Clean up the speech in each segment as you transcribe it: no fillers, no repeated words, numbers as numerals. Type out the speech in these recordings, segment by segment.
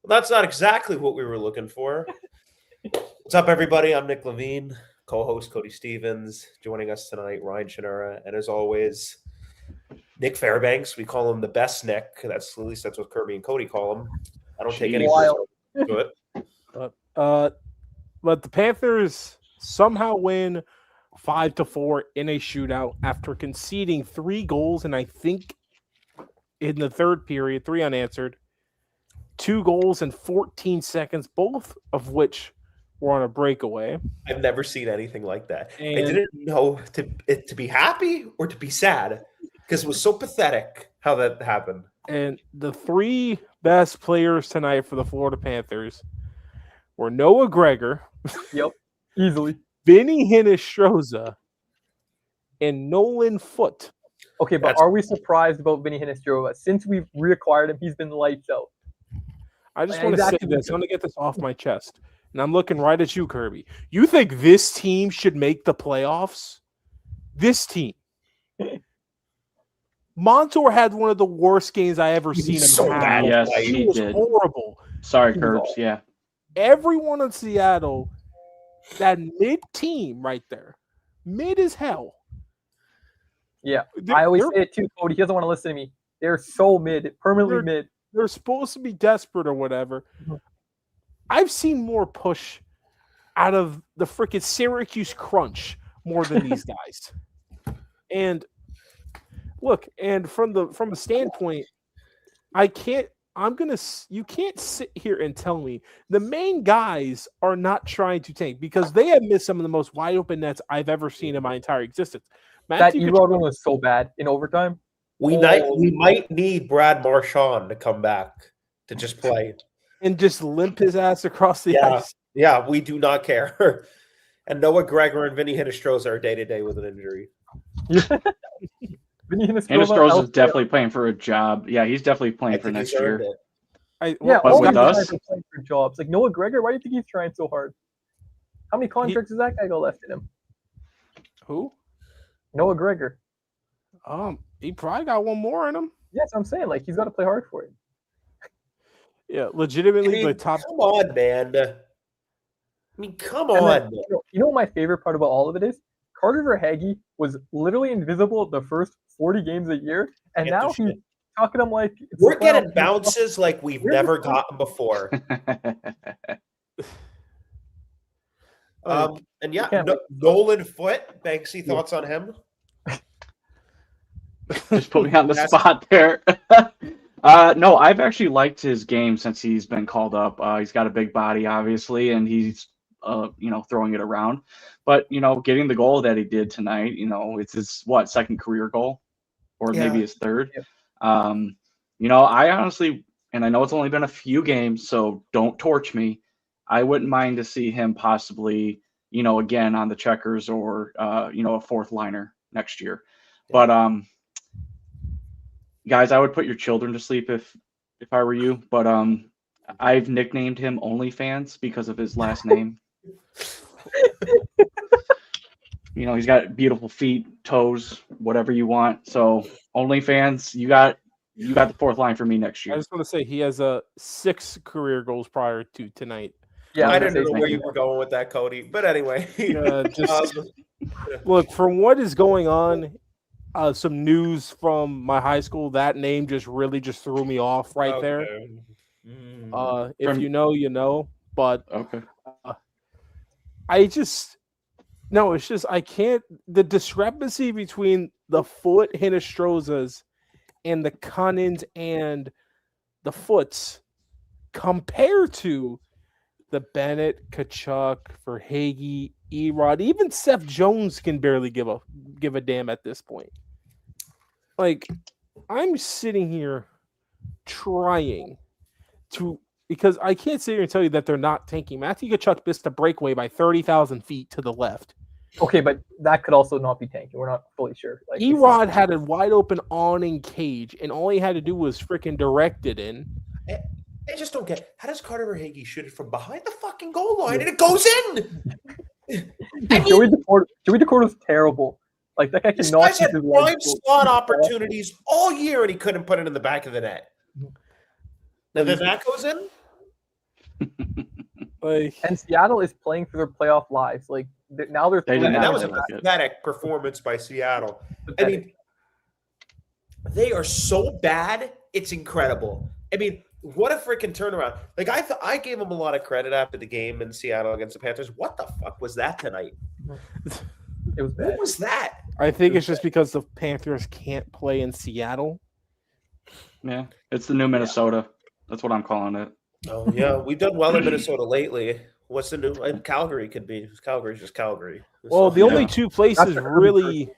That's not exactly what we were looking for. What's up, everybody? I'm Nick Levine, co-host Cody Stevens. Joining us tonight, Ryan Shinura, and as always, Nick Fairbanks. We call him the best Nick. At least that's what Kirby and Cody call him. I don't take any personal to it. But the Panthers somehow win 5-4 in a shootout after conceding 3 goals, and I think in the third period, 3 unanswered, 2 goals in 14 seconds, both of which were on a breakaway. I've never seen anything like that. I didn't know to be happy or to be sad because it was so pathetic how that happened. And the 3 best players tonight for the Florida Panthers were Noah Gregor. Yep, easily. Vinny Hinostroza and Nolan Foote. Okay, but are we surprised about Vinny Hinostroza? Since we've reacquired him, he's been lights out. I just want to say this. I want to get this off my chest. And I'm looking right at you, Kirby. You think this team should make the playoffs? This team. Montour had one of the worst games I ever seen him so have. bad. Yes, He was did. horrible. Sorry, Curbs. Yeah. Everyone in Seattle, that mid team right there, mid as hell. Yeah, I always say it too, Cody. He doesn't want to listen to me. They're so mid, permanently mid. They're supposed to be desperate or whatever. Mm-hmm. I've seen more push out of the freaking Syracuse Crunch more than these guys. And look, and from a standpoint, you can't sit here and tell me the main guys are not trying to tank because they have missed some of the most wide open nets I've ever seen in my entire existence. That Erod one was so bad in overtime. We might need Brad Marchand to come back to just play. And just limp his ass across the ice. Yeah, we do not care. And Noah Gregor and Vinny Hinostroza are day-to-day with an injury. Hinostroza is definitely playing for a job. Yeah, he's definitely playing for next year. All these guys are playing for jobs. Like Noah Gregor, why do you think he's trying so hard? How many contracts does that guy got left in him? Who? Noah Gregor. He probably got one more in him. Yes, I'm saying like he's got to play hard for it. Yeah, legitimately the top. Come on, man. Come on. You know what my favorite part about all of it is? Carter Verhaeghe was literally invisible the first 40 games a year, and now he's talking to him like we're getting bounces like we've never gotten before. Nolan Foote, Banksy, thoughts on him? Just put me on the spot there. No, I've actually liked his game since he's been called up. He's got a big body, obviously, and he's throwing it around. But getting the goal that he did tonight, it's his second career goal, or maybe his third. Yeah. I honestly, and I know it's only been a few games, so don't torch me. I wouldn't mind to see him possibly, again on the checkers or a fourth liner next year. Yeah. But guys, I would put your children to sleep if I were you. But I've nicknamed him OnlyFans because of his last name. He's got beautiful feet, toes, whatever you want. So OnlyFans, you got the fourth line for me next year. I just want to say he has 6 career goals prior to tonight. Yeah, I didn't know where you were going with that, Cody. But anyway, look, from what is going on. Some news from my high school. That name just threw me off there. If you know, you know. But okay, I can't. The discrepancy between the Foote Hinostrozas and the Cunnins and the Foots compared to the Bennett, Kachuk, Verhaeghe, Erod, even Seth Jones can barely give a damn at this point. Like, I'm sitting here trying to, because I can't sit here and tell you that they're not tanking. Matthew Kachuk missed a breakaway by 30,000 feet to the left. Okay, but that could also not be tanking. We're not fully sure. Like, Erod had a wide open awning cage, and all he had to do was freaking direct it in. I just don't get, how does Carter Verhaeghe shoot it from behind the fucking goal line and it goes in? Joey DeCordo's terrible. Like, that guy cannot. This guy's had prime slot opportunities all year and he couldn't put it in the back of the net. Now, then that goes in? Like, And Seattle is playing for their playoff lives. Like now they're They did And not that was a look good. pathetic performance by Seattle. I mean, they are so bad, it's incredible. I mean, what a freaking turnaround. Like, I gave them a lot of credit after the game in Seattle against the Panthers. What the fuck was that tonight? it was bad. What was that? I think it's just because the Panthers can't play in Seattle. Yeah, it's the new Minnesota. That's what I'm calling it. Oh, yeah. We've done well in Minnesota lately. What's the new? And Calgary could be. Calgary's just Calgary. Well, So, the only yeah. two places That's really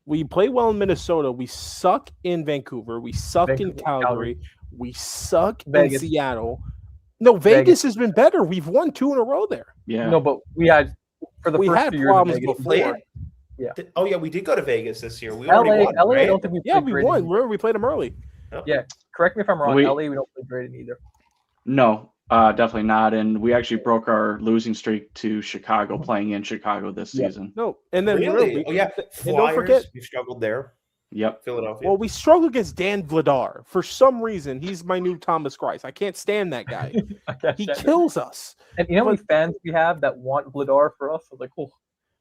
we play well in Minnesota. We suck in Vancouver. We suck in Vancouver, Calgary. We suck Vegas. in Seattle. No, Vegas has been better. We've won 2 in a row there. Yeah. No, but we had for the We first had 2 years problems of Vegas, before. we won. Yeah. Oh, yeah. We did go to Vegas this year. We LA, already won, LA, I right? don't think we Yeah, played we great won. in- Remember, we played them early. Yeah, correct me if I'm wrong. We- LA, we don't play great in either. No, definitely not. And we actually broke our losing streak to Chicago, playing in Chicago this Yeah. season. No, and then Really? Oh, yeah. and Flyers, don't forget. we struggled there. Yep. Philadelphia. Well, we struggle against Dan Vladar. For some reason, he's my new Thomas Grice. I can't stand that guy. He kills us. And you know how many fans we have that want Vladar for us? So like, oh,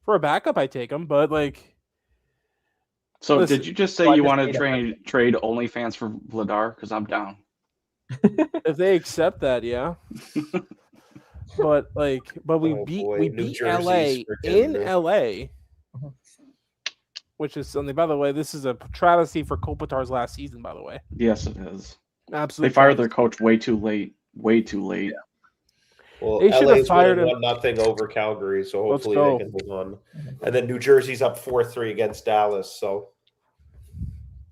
For a backup, I take him, but like, So Listen, did you just say well, I you just want to hate it. trade OnlyFans for Vladar? Because I'm down. if they accept that, yeah. But we Oh, beat boy, we New beat Jersey's LA in freaking- LA, Mhm. which is something. By the way, this is a travesty for Kopitar's last season. By the way, Yes, it is. absolutely. They fired their coach way too late. Way too late. Well, They should have LA's fired winning him. 1-0 over Calgary, so Let's hopefully go. they can move on. And then New Jersey's up 4-3 against Dallas. So,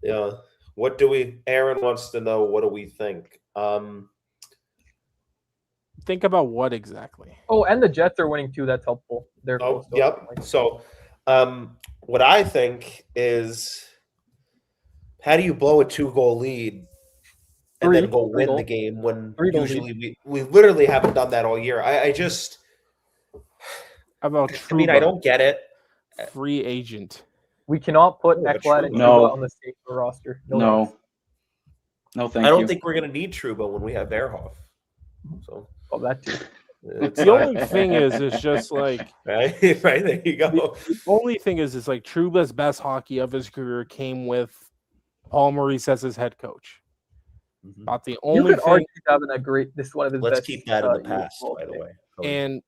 yeah, what do we? Aaron wants to know. What do we think? Think about what exactly. oh, and the Jets are winning too. That's helpful. They're Oh, close to yep. us. So, what I think is, how do you blow a 2-goal lead and then go win the game when 3-goal usually we literally haven't done that all year? I just, How about I mean, I don't get it. free agent. We cannot put Oh, but Ekblad and No. Trouba on the same roster. No. No, thank I don't you. think we're going to need Trouba when we have Verhoff. So, Oh, that too. it's The not- only thing is just like right, right there you go. the only thing is like Trouba's best hockey of his career came with Paul Maurice as his head coach. Mhm. About the You only could thing, argue he's having a great. This is one of his Let's best. keep that in the years past, of all by the time. way. and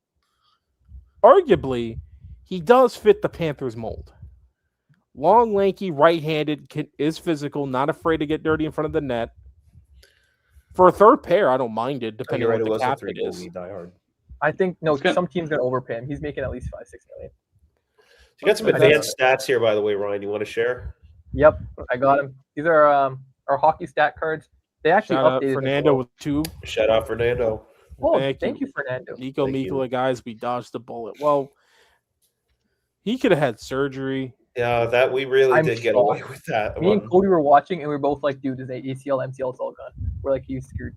arguably, he does fit the Panthers mold. Long, lanky, right-handed, is physical, not afraid to get dirty in front of the net. For a third pair, I don't mind it, Oh, depending you're on right, it what was the a cap 3-goal is. lead, die hard. I think no. It's good. Some teams gonna overpay him. He's making at least $5-6 million. You got some Okay. advanced stats here, by the way, Ryan. You want to share? Yep, I got him. These are our hockey stat cards. They actually Shout out updated them. Fernando with 2. Shout out Fernando. Oh, Thank thank you. you, Fernando. Nico Thank you. Mikula, guys, we dodged the bullet. Well, he could have had surgery. Yeah, that we really I'm did get shocked. away with that Me and one. Cody were watching, and we were both like, "Dude, is ACL, MCL, it's all gone." We're like, "He's screwed."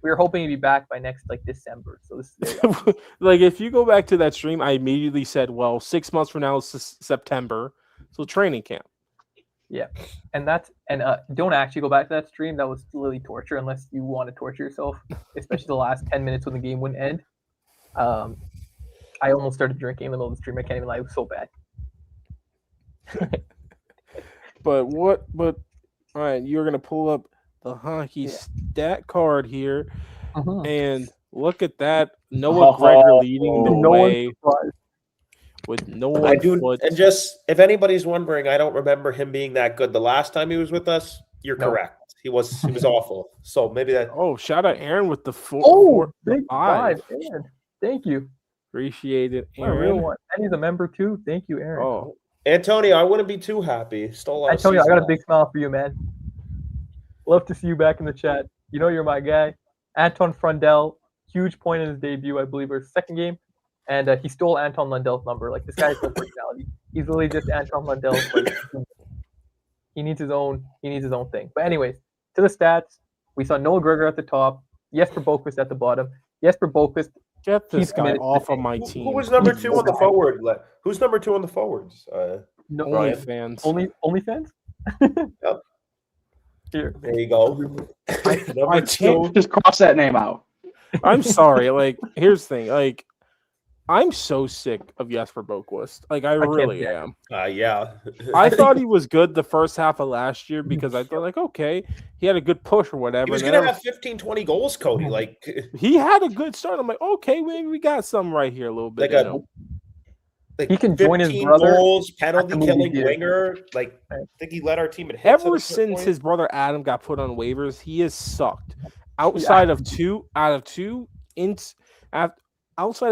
We were hoping he'd be back by next December. So this is very awesome. Like, if you go back to that stream, I immediately said, well, 6 months from now is September, so training camp. and don't actually go back to that stream. That was literally torture unless you want to torture yourself, especially the last 10 minutes when the game wouldn't end. I almost started drinking in the middle of the stream. I can't even lie. It was so bad. But all right, you're going to pull up the hockey stat card here, and look at that. Noah Gregor leading the No way one's surprised. with no I one do, foot. and just if anybody's wondering, I don't remember him being that good the last time he was with us. You're No. correct. He was awful. So maybe that. Oh, shout out Aaron with the four. Oh, big 5. five, man. Thank you. Appreciate it, What a real Aaron. one. And he's a member too. Thank you, Aaron. Oh, Antonio, I wouldn't be too happy. Stole our Antonio, I got a season big smile for you, man. Love to see you back in the chat. You know you're my guy. Anton Frundell, huge point in his debut, I believe, or his second game, and he stole Anton Lundell's number. Like this guy's no personality. He's literally just Anton Lundell. Like, he needs his own thing. But anyways, to the stats, we saw Noah Gregor at the top. Jesper Boquist at the bottom. Jesper Boquist. get this He's guy committed to off the of my Who team. was number 2 on the forward? Who's number 2 on the forwards? No, Ryan. OnlyFans. OnlyFans. Yep. Here. There you go. I number can't- 2. Just cross that name out. I'm sorry. Like, here's the thing. Like, I'm so sick of Jesper Boquist. Like, I can't really be- am. Yeah. I thought he was good the first half of last year because I thought, like, okay, he had a good push or whatever. He was and going then to have 15, 20 goals, Cody. Like he had a good start. I'm like, okay, maybe we got something right here a little bit. Like He can join his 15 brother goals, penalty at the movie killing theater. winger. Like, I think he led our team in hits. Ever since his brother Adam got put on waivers, he has sucked. Outside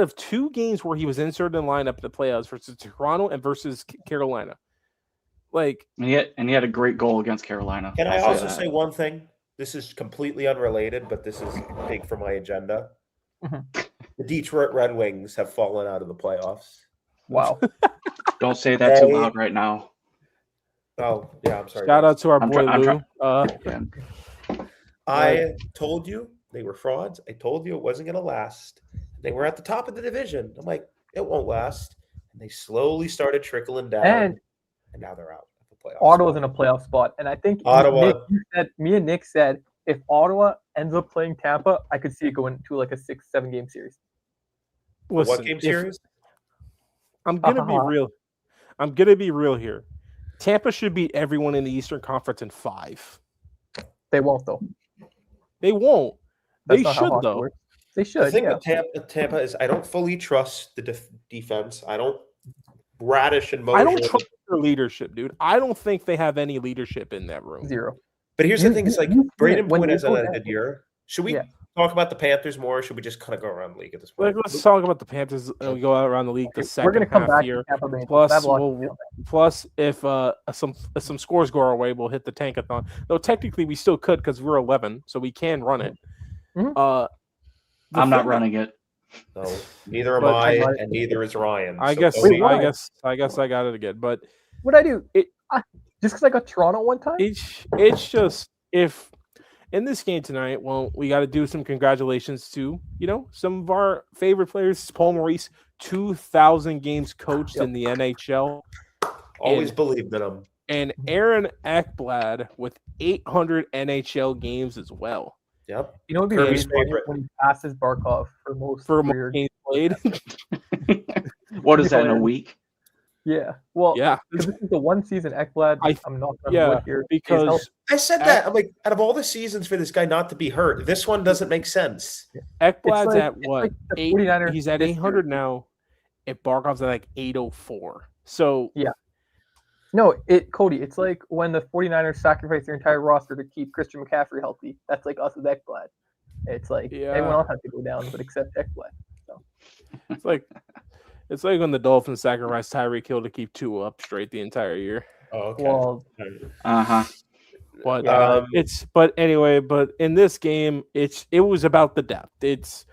of two games where he was inserted in the lineup in the playoffs versus Toronto and versus Carolina. Like, And he had a great goal against Carolina. Can I I'll also that. say one thing? This is completely unrelated, but this is big for my agenda. The Detroit Red Wings have fallen out of the playoffs. Wow. Don't say that too loud right now. Oh, yeah, I'm sorry. shout guys. out to our I'm boy try- Lou. Yeah. I told you they were frauds. I told you it wasn't going to last. They were at the top of the division. I'm like, it won't last. And they slowly started trickling down, And now they're out of the playoffs. Ottawa's in a playoff spot. And I think Ottawa. me and Nick said if Ottawa ends up playing Tampa, I could see it going to like a 6-7 game series. Listen, What game series? I'm gonna be real. I'm gonna be real here. Tampa should beat everyone in the Eastern Conference in 5. They won't though. They won't. That's They not how should hockey though. works. They The should. thing Yeah. with Tampa is I don't fully trust the defense. I don't Radish and Mojo. I don't trust their leadership, dude. I don't think they have any leadership in that room. 0. But here's the thing: it's like Braden when Point they has go had a down. good year. Should we Yeah. talk about the Panthers more? Or should we just kind of go around the league at this point? Let's talk about the Panthers and we go out around the league the We're gonna second come half back here. to Tampa Bay. Plus, I have a lot to plus, say. if some scores go our way, we'll hit the tankathon. Though technically we still could because we're 11, so we can run it. Mhm. The I'm not thing- running it. No, neither am But- I, and neither is Ryan. I So guess. Cody- why? I guess I got it again. But What'd I do? It- Just because I got Toronto one time? it's just if in this game tonight, well, we got to do some congratulations to some of our favorite players. Paul Maurice, 2,000 games coached in the NHL. always believed in him. And Aaron Ekblad with 800 NHL games as well. Yep. You know what would be Kirby's really funny favorite. when he passes Barkov for most For career. more games played. What is that in a week? Yeah. Well, Yeah, because this is the one season Ekblad. I'm not going to yeah, wood here. because I said that. I'm like, out of all the seasons for this guy not to be hurt, this one doesn't make sense. Ekblad's like- at it's what? like the 8 49ers he's at this year. 800 now. And Barkov's at like 804. So No, Cody, it's like when the 49ers sacrificed their entire roster to keep Christian McCaffrey healthy. That's like us with Ekblad. It's like Yeah. everyone else has to go down, but except Ekblad. it's like when the Dolphins sacrificed Tyreek Hill to keep Tua up straight the entire year. Oh, okay. Well, Uh-huh. But Yeah. but in this game, it was about the depth. It's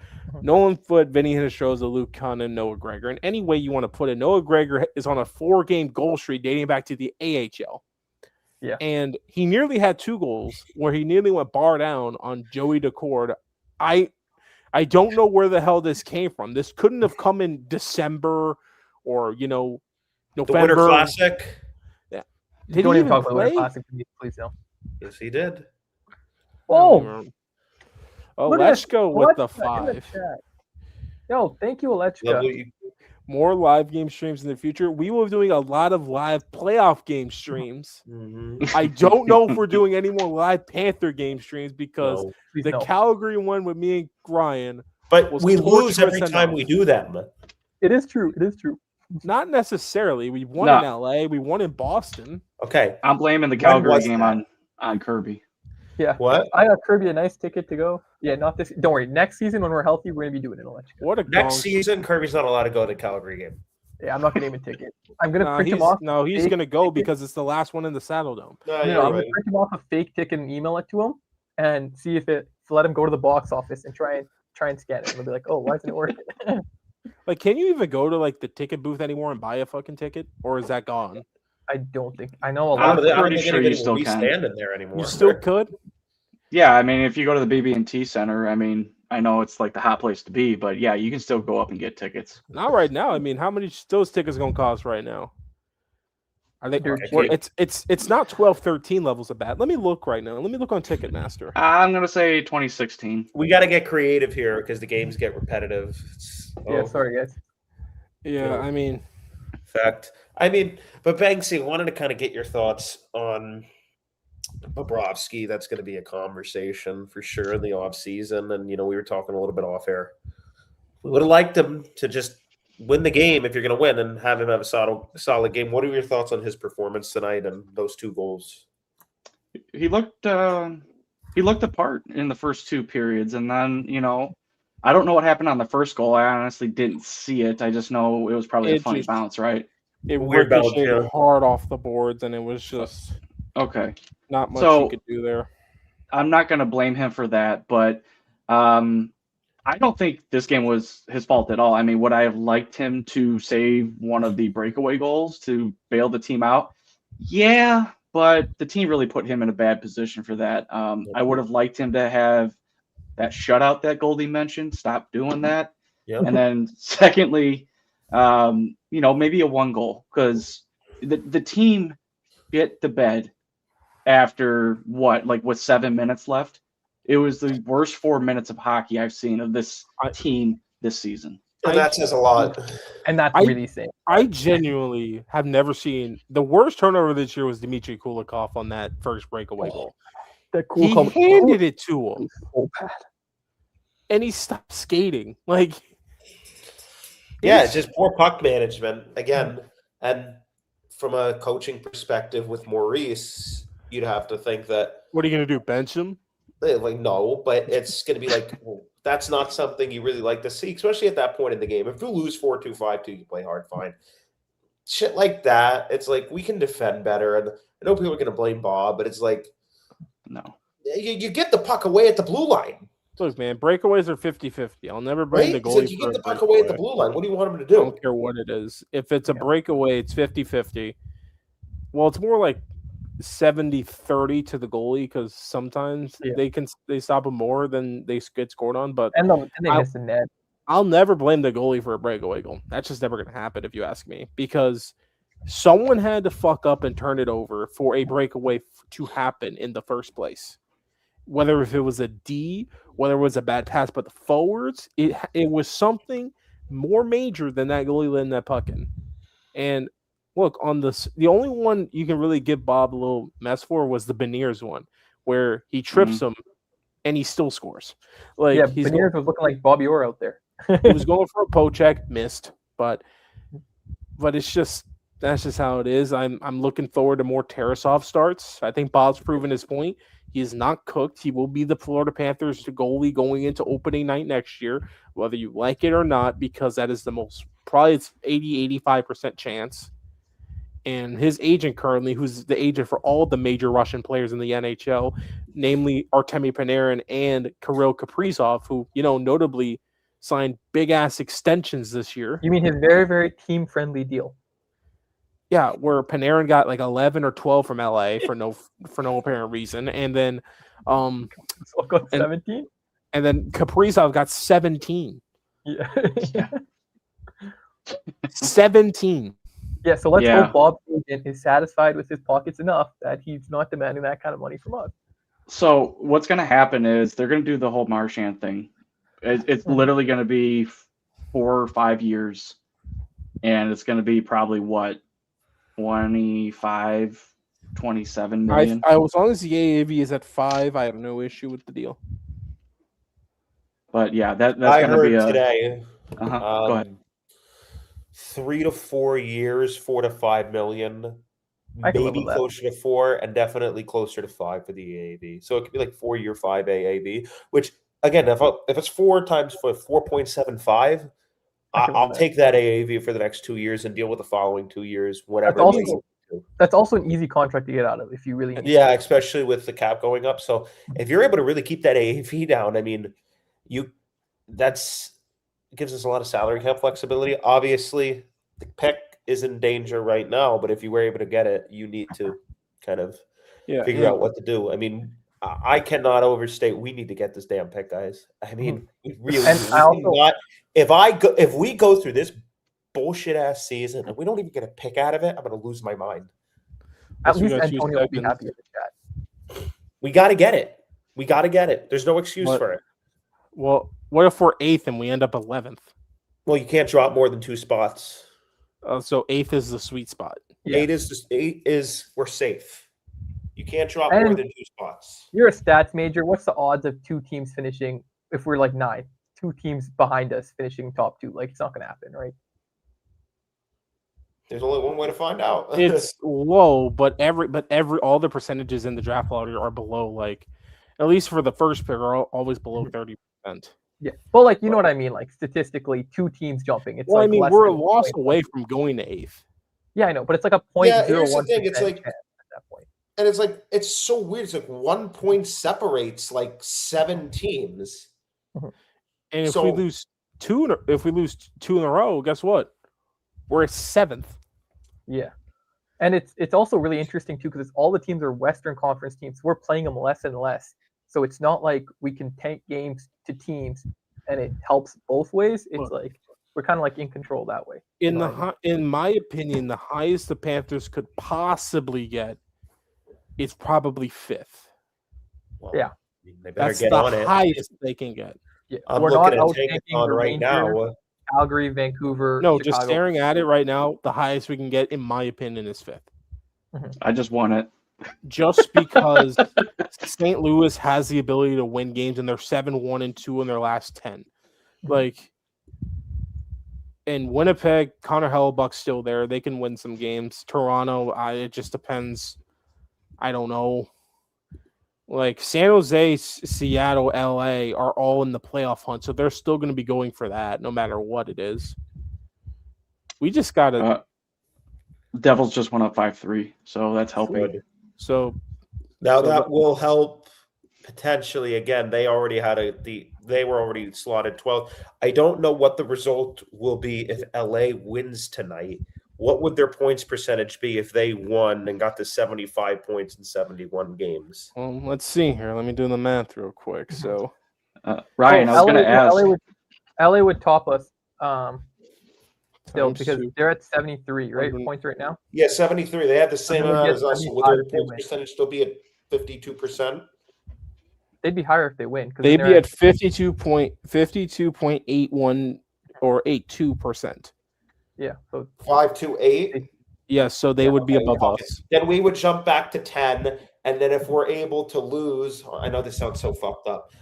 Nolan Foote, Vinny Hinostroza, Luke Cunnin, Noah Gregor. And any way you want to put it, Noah Gregor is on a 4-game goal streak dating back to the AHL. Yeah. And he nearly had 2 goals where he nearly went bar down on Joey Decord. I don't know where the hell this came from. This couldn't have come in December or November. The Winter Classic. Did don't he even talk about the play? Winter Classic, please no. Yes, he did. Oh, look at Alechko with the Alechka in the 5. chat. Yo, thank you, Alechka. Lovely. More live game streams in the future. We will be doing a lot of live playoff game streams. Mhm. I don't know if we're doing any more live Panther game streams because No. Please the no. Calgary one with me and Ryan, But was we lose torturous every time enough. we do them. It is true. It is true. not necessarily. We won No. in LA. We won in Boston. Okay. I'm blaming the When Calgary was game that? on Kirby. Yeah. What? I got Kirby a nice ticket to go. Yeah, not this. Don't worry. Next season when we're healthy, we're gonna be doing it. Alechka. What a Next gong- season, Kirby's not allowed to go to the Calgary game. Yeah, I'm not gonna even ticket. I'm gonna Nah, print him he's, off. no, he's fake gonna go ticket. because it's the last one in the Saddle Dome. No, No, you're I'm right. gonna print him off a fake ticket and email it to him, and see if let him go to the box office and try and scan it. And they'll be like, oh, why isn't it working? Like, can you even go to like the ticket booth anymore and buy a fucking ticket, or is that gone? I don't think. I know a I lot don't of think- I don't pretty think sure anybody you still will be can. standing there anymore. You still could. Yeah, I mean, if you go to the BB&T Center, I mean, I know it's like the hot place to be, but yeah, you can still go up and get tickets. Not right now. I mean, how many those tickets gonna cost right now? Are they? Dirt Or cheap. it's not 12, 13 levels of bad. Let me look right now. Let me look on Ticketmaster. I'm gonna say 2016. We got to get creative here because the games get repetitive. Yeah, sorry guys. Yeah, No. I mean, Fact. But Banksy, wanted to kind of get your thoughts on Bobrovsky. That's going to be a conversation for sure in the off season, and we were talking a little bit off air. We would have liked him to just win the game if you're going to win, and have him have a solid game. What are your thoughts on his performance tonight and those 2 goals? He looked the part in the first 2 periods, and then I don't know what happened on the first goal. I honestly didn't see it. I just know it was probably a It funny just- bounce, right? it Weird bounce, ricocheted yeah. hard off the boards, and it was just Okay. not much So- he could do there. I'm not going to blame him for that, but I don't think this game was his fault at all. I mean, would I have liked him to save one of the breakaway goals to bail the team out? Yeah, but the team really put him in a bad position for that. I would have liked him to have that shutout that Goldie mentioned. Stop doing that. Yeah. And then secondly, maybe a 1 goal, because the team bit the bed after with 7 minutes left. It was the worst 4 minutes of hockey I've seen of this team this season. And that says a lot. And that's I- really saying. I genuinely have never seen the worst turnover this year was Dmitry Kulikov on that first breakaway goal. That He cool handed it to him, so bad. and he stopped skating. Like, Yeah, it's just poor puck management again. And from a coaching perspective with Maurice, you'd have to think that what are you gonna do? Bench him? no, but it's going to be like, well, that's not something you really like to see, especially at that point in the game. If you lose 4-2, 5-2, you play hard, fine. Shit like that, it's like we can defend better. And I know people are going to blame Bob, but it's like, No. you get the puck away at the blue line. Look, man, breakaways are 50-50. I'll never blame Right? the It's goalie like you for get a the puck away at the breakaway. blue line. What do you want him to I do? don't care what it is. If it's a breakaway, it's 50-50. Well, it's more like 70-30 to the goalie because sometimes they stop him more than they get scored on. But And they miss the net. I'll never blame the goalie for a breakaway goal. That's just never going to happen if you ask me, because someone had to fuck up and turn it over for a breakaway to happen in the first place. Whether if it was a D, whether it was a bad pass, but the forwards, it was something more major than that goalie letting that puck in. And look, on this, the only one you can really give Bob a little mess for was the Beniers one, where he trips him and he still scores. Like, Yeah, Beniers was looking like Bobby Orr out there. he was going for a poke check, missed, but it's just that's just how it is. I'm looking forward to more Tarasov starts. I think Bob's proven his point. He is not cooked. He will be the Florida Panthers goalie going into opening night next year, whether you like it or not, because that is the most, probably it's 80-85% chance. And his agent currently, who's the agent for all the major Russian players in the NHL, namely Artemi Panarin and Kirill Kaprizov, who, notably signed big-ass extensions this year. You mean his very, very team-friendly deal? Yeah, where Panarin got like 11 or 12 from LA for no apparent reason, and then So got 17. And then Kaprizov got 17. Yeah. 17. Yeah. So let's hope Bob's agent is satisfied with his pockets enough that he's not demanding that kind of money from us. So what's going to happen is they're going to do the whole Marchand thing. It's literally going to be 4 or 5 years, and it's going to be probably 25, 27 million. As long as the AAV is at 5, I have no issue with the deal. But yeah, that's I going to heard be today. Go ahead. 3 to 4 years, 4 to 5 million, I can live maybe with that. closer to 4, and definitely closer to 5 for the AAV. So it could be like 4-year 5 AAV. Which again, if it's 4 times 4.75, I'll take that AAV for the next 2 years and deal with the following 2 years, whatever. That's also an easy contract to get out of if you really need Yeah, especially with the cap going up. So if you're able to really keep that AAV down, I mean, gives us a lot of salary cap flexibility. Obviously, the pick is in danger right now, but if you were able to get it, you need to kind of figure out what to do. I mean, I cannot overstate. We need to get this damn pick, guys. I mean, we really not. If we go through this bullshit ass season and we don't even get a pick out of it, I'm going to lose my mind. At Guess we least got 2 Antonio will be seconds. happy in the chat. We got to get it. We got to get it. There's no excuse What? for it. Well, what if we're 8th and we end up 11th? Well, you can't drop more than 2 spots. So 8th is the sweet spot. Yeah. 8 is we're safe. You can't drop more And- than 2 spots. You're a stats major. What's the odds of 2 teams finishing if we're like 9? 2 teams behind us finishing top 2. Like, it's not going to happen, right? There's only one way to find out. It's low, but all the percentages in the draft lottery are below, like, at least for the first pick, are always below 30%. Yeah. But, like, you know what I mean? Like, statistically, 2 teams jumping. It's Well, like I mean, less we're a than loss 0.1. away from going to 8th. Yeah, I know. But it's like a 0.01% Yeah, here's the thing, it's like- chance at that point. And it's like, it's so weird. It's like 1 point separates like 7 teams. And if So- we lose two in a row, guess what? We're 7th. Yeah. And it's also really interesting, too, because all the teams are Western Conference teams. We're playing them less and less. So it's not like we can tank games to teams and it helps both ways. It's like we're kind of like in control that way. In know what I in my opinion, the highest the Panthers could possibly get is probably 5th. Well, Yeah. They better That's get the on it. highest they can get. Yeah. I'm We're looking not at taking outtanking on the right Rangers, now. Calgary, Vancouver. No, Chicago. just staring at it right now, the highest we can get, in my opinion, is 5th. I just won it. Just because St. Louis has the ability to win games, and they're 7-1-2 in their last 10. Like, in Winnipeg, Connor Hellebuck's still there. They can win some games. Toronto, it just depends. I don't know. Like, San Jose, Seattle, LA are all in the playoff hunt, so they're still going to be going for that no matter what it is. We just got to... Devils just went up 5-3, so that's helping. Good. So Now that will help potentially. Again, they already had they were already slotted 12th. I don't know what the result will be if LA wins tonight. What would their points percentage be if they won and got to 75 points in 71 games? well, let's see here. Let me do the math real quick. So Ryan, I was going to ask. LA would top us still times because 2. they're at 73, right? 100. Points right now. Yeah, 73. They have the same they would amount get as us. So would 75 their if they points win. percentage still be at 52%? They'd be higher if they win. 'cause They'd then be they're at 52.81 or 82%. Yeah. So 528. Yes, so they would be above us. Then we would jump back to 10. And then if we're able to lose, I know this sounds so fucked up.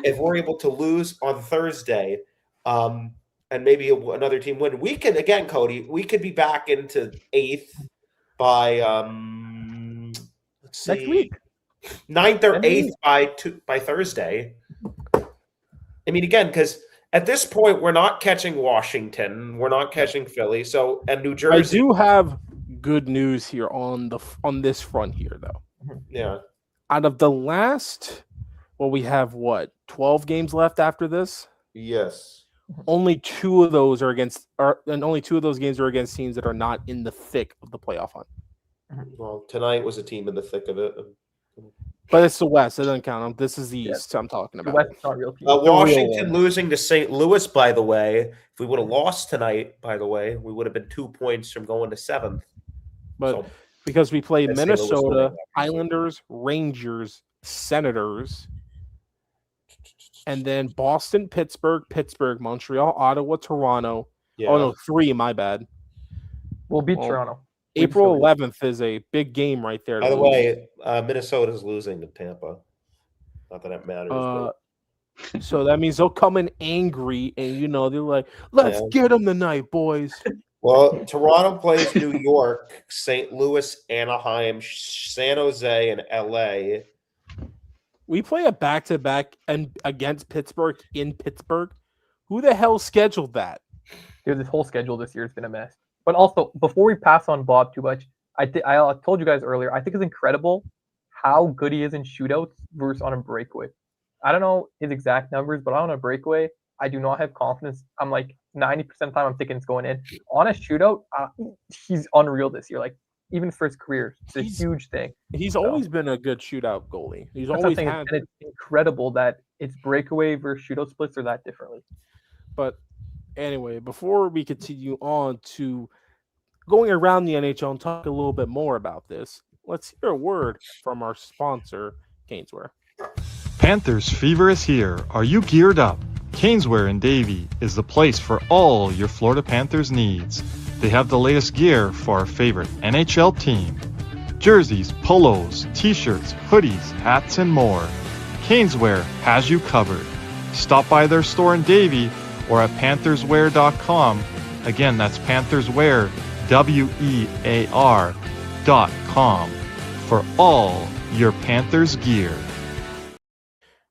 If we're able to lose on Thursday, and maybe another team win, we could, again, Cody, we could be back into 8th by let's see, next week. 9th or End of the 8th by Thursday. I mean, again, because at this point we're not catching Washington, we're not catching Philly, so and New I Jersey. do have good news here on this front here, though. Yeah. Out of the last, we have 12 games left after this. Yes. Only 2 of those are against, and only 2 of those games are against teams that are not in the thick of the playoff hunt. Well, tonight was a team in the thick of it. But it's the West; it doesn't count. This is the East I'm talking The about. West is not a real team. Washington losing to St. Louis, by the way. If we would have lost tonight, by the way, we would have been 2 points from going to 7th. But So, because we played and St. Louis winning Minnesota, that. Islanders, Rangers, Senators, and then Boston, Pittsburgh, Montreal, Ottawa, Toronto. yeah. Oh no, 3. My bad. We'll beat Well, Toronto. April 11th is a big game right there. By to the lose. way, Minnesota's losing to Tampa. Not that it matters. but So that means they'll come in angry, and they're like, "Let's Yeah. get them tonight, boys." Well, Toronto plays New York, St. Louis, Anaheim, San Jose, and LA. We play a back-to-back and against Pittsburgh in Pittsburgh. Who the hell scheduled that? Dude, this whole schedule this year has been a mess. But also, before we pass on Bob too much, I told you guys earlier, I think it's incredible how good he is in shootouts versus on a breakaway. I don't know his exact numbers, but on a breakaway, I do not have confidence. I'm like 90% of the time I'm thinking it's going in. On a shootout, he's unreal this year. Like, even for his career, it's a huge thing. He's always been a good shootout goalie. He's That's what I'm always saying, had. and it's incredible that it's breakaway versus shootout splits are that differently. But anyway, before we continue on to going around the NHL and talk a little bit more about this, let's hear a word from our sponsor, Caneswear. Panthers fever is here. Are you geared up? Caneswear in Davie is the place for all your Florida Panthers needs. They have the latest gear for our favorite NHL team. Jerseys, polos, t-shirts, hoodies, hats, and more. Caneswear has you covered. Stop by their store in Davie or at pantherswear.com. Again, that's pantherswear, WEAR.com for all your Panthers gear.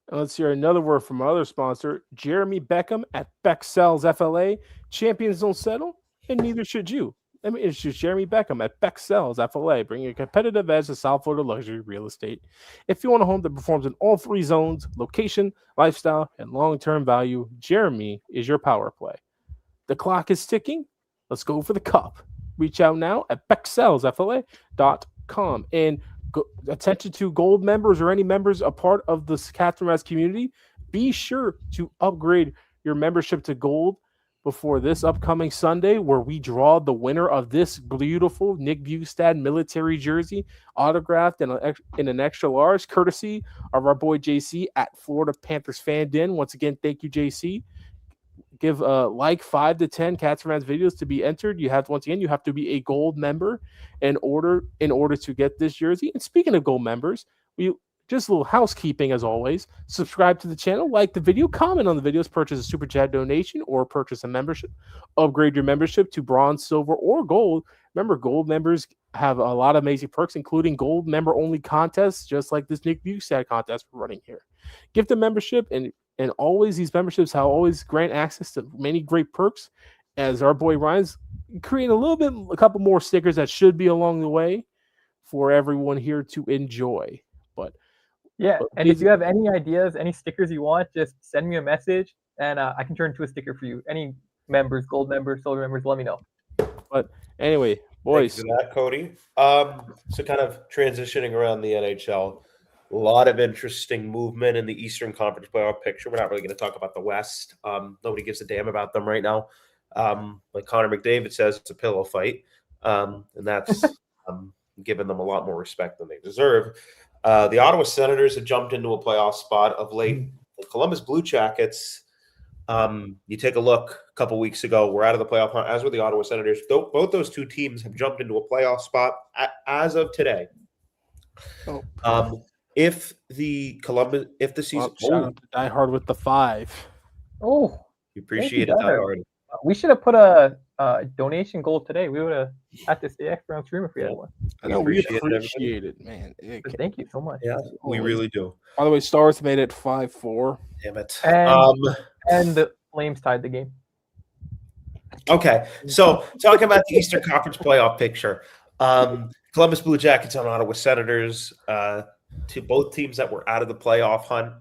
And let's hear another word from our other sponsor, Jeremy Beckham at Beck Sells FLA. Champions don't settle, and neither should you. Let me introduce Jeremy Beckham at Beck Sells FLA, bringing a competitive edge to South Florida luxury real estate. If you want a home that performs in all three zones, location, lifestyle, and long-term value, Jeremy is your power play. The clock is ticking. Let's go for the cup. Reach out now at becksellsfla.com. And attention to gold members or any members a part of the CatsNRats community, be sure to upgrade your membership to gold before this upcoming Sunday, where we draw the winner of this beautiful Nick Bustad military jersey, autographed in an extra large, courtesy of our boy JC at Florida Panthers Fan Den. Once again, thank you, JC. Give like 5 to 10 CatsNRats videos to be entered. You have to be a gold member in order to get this jersey. And speaking of gold members, just a little housekeeping as always. Subscribe to the channel, like the video, comment on the videos, purchase a super chat donation, or purchase a membership. Upgrade your membership to bronze, silver, or gold. Remember, gold members have a lot of amazing perks, including gold member only contests, just like this Nick Bustad contest we're running here. Gift a membership, and always these memberships have always grant access to many great perks, as our boy Ryan's creating a couple more stickers that should be along the way for everyone here to enjoy. And if you have any ideas, any stickers you want, just send me a message and I can turn into a sticker for you. Any members, gold members, silver members, let me know. But anyway, boys. Thanks for that, Cody. So kind of transitioning around the NHL, a lot of interesting movement in the Eastern Conference playoff picture. We're not really going to talk about the West. Nobody gives a damn about them right now. Like Connor McDavid says, it's a pillow fight. And that's giving them a lot more respect than they deserve. The Ottawa Senators have jumped into a playoff spot of late. The Columbus Blue Jackets, you take a look a couple weeks ago, we're out of the playoff hunt, as were the Ottawa Senators. Both those two teams have jumped into a playoff spot as of today. If the season, shout out to Die Hard with the 5. Oh, you appreciate it, Die Hard. We should have put a donation goal today. We would have had to stay extra on stream if we had one. I know we appreciate it, man. Thank you so much. Yeah, we really do. By the way, Stars made it 5-4. Damn it. And the Flames tied the game. Okay, so talking about the Eastern Conference playoff picture, Columbus Blue Jackets and Ottawa Senators, to both teams that were out of the playoff hunt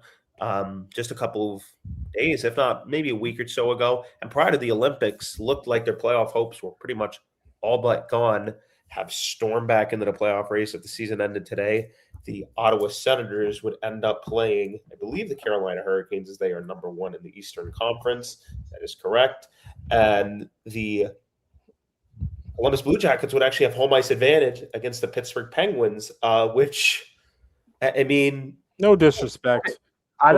just a couple of days, if not maybe a week or so ago, and prior to the Olympics, looked like their playoff hopes were pretty much all but gone, have stormed back into the playoff race. If the season ended today, the Ottawa Senators would end up playing, I believe, the Carolina Hurricanes, as they are number 1 in the Eastern Conference. That is correct. And the Columbus Blue Jackets would actually have home ice advantage against the Pittsburgh Penguins, which, I mean, no disrespect.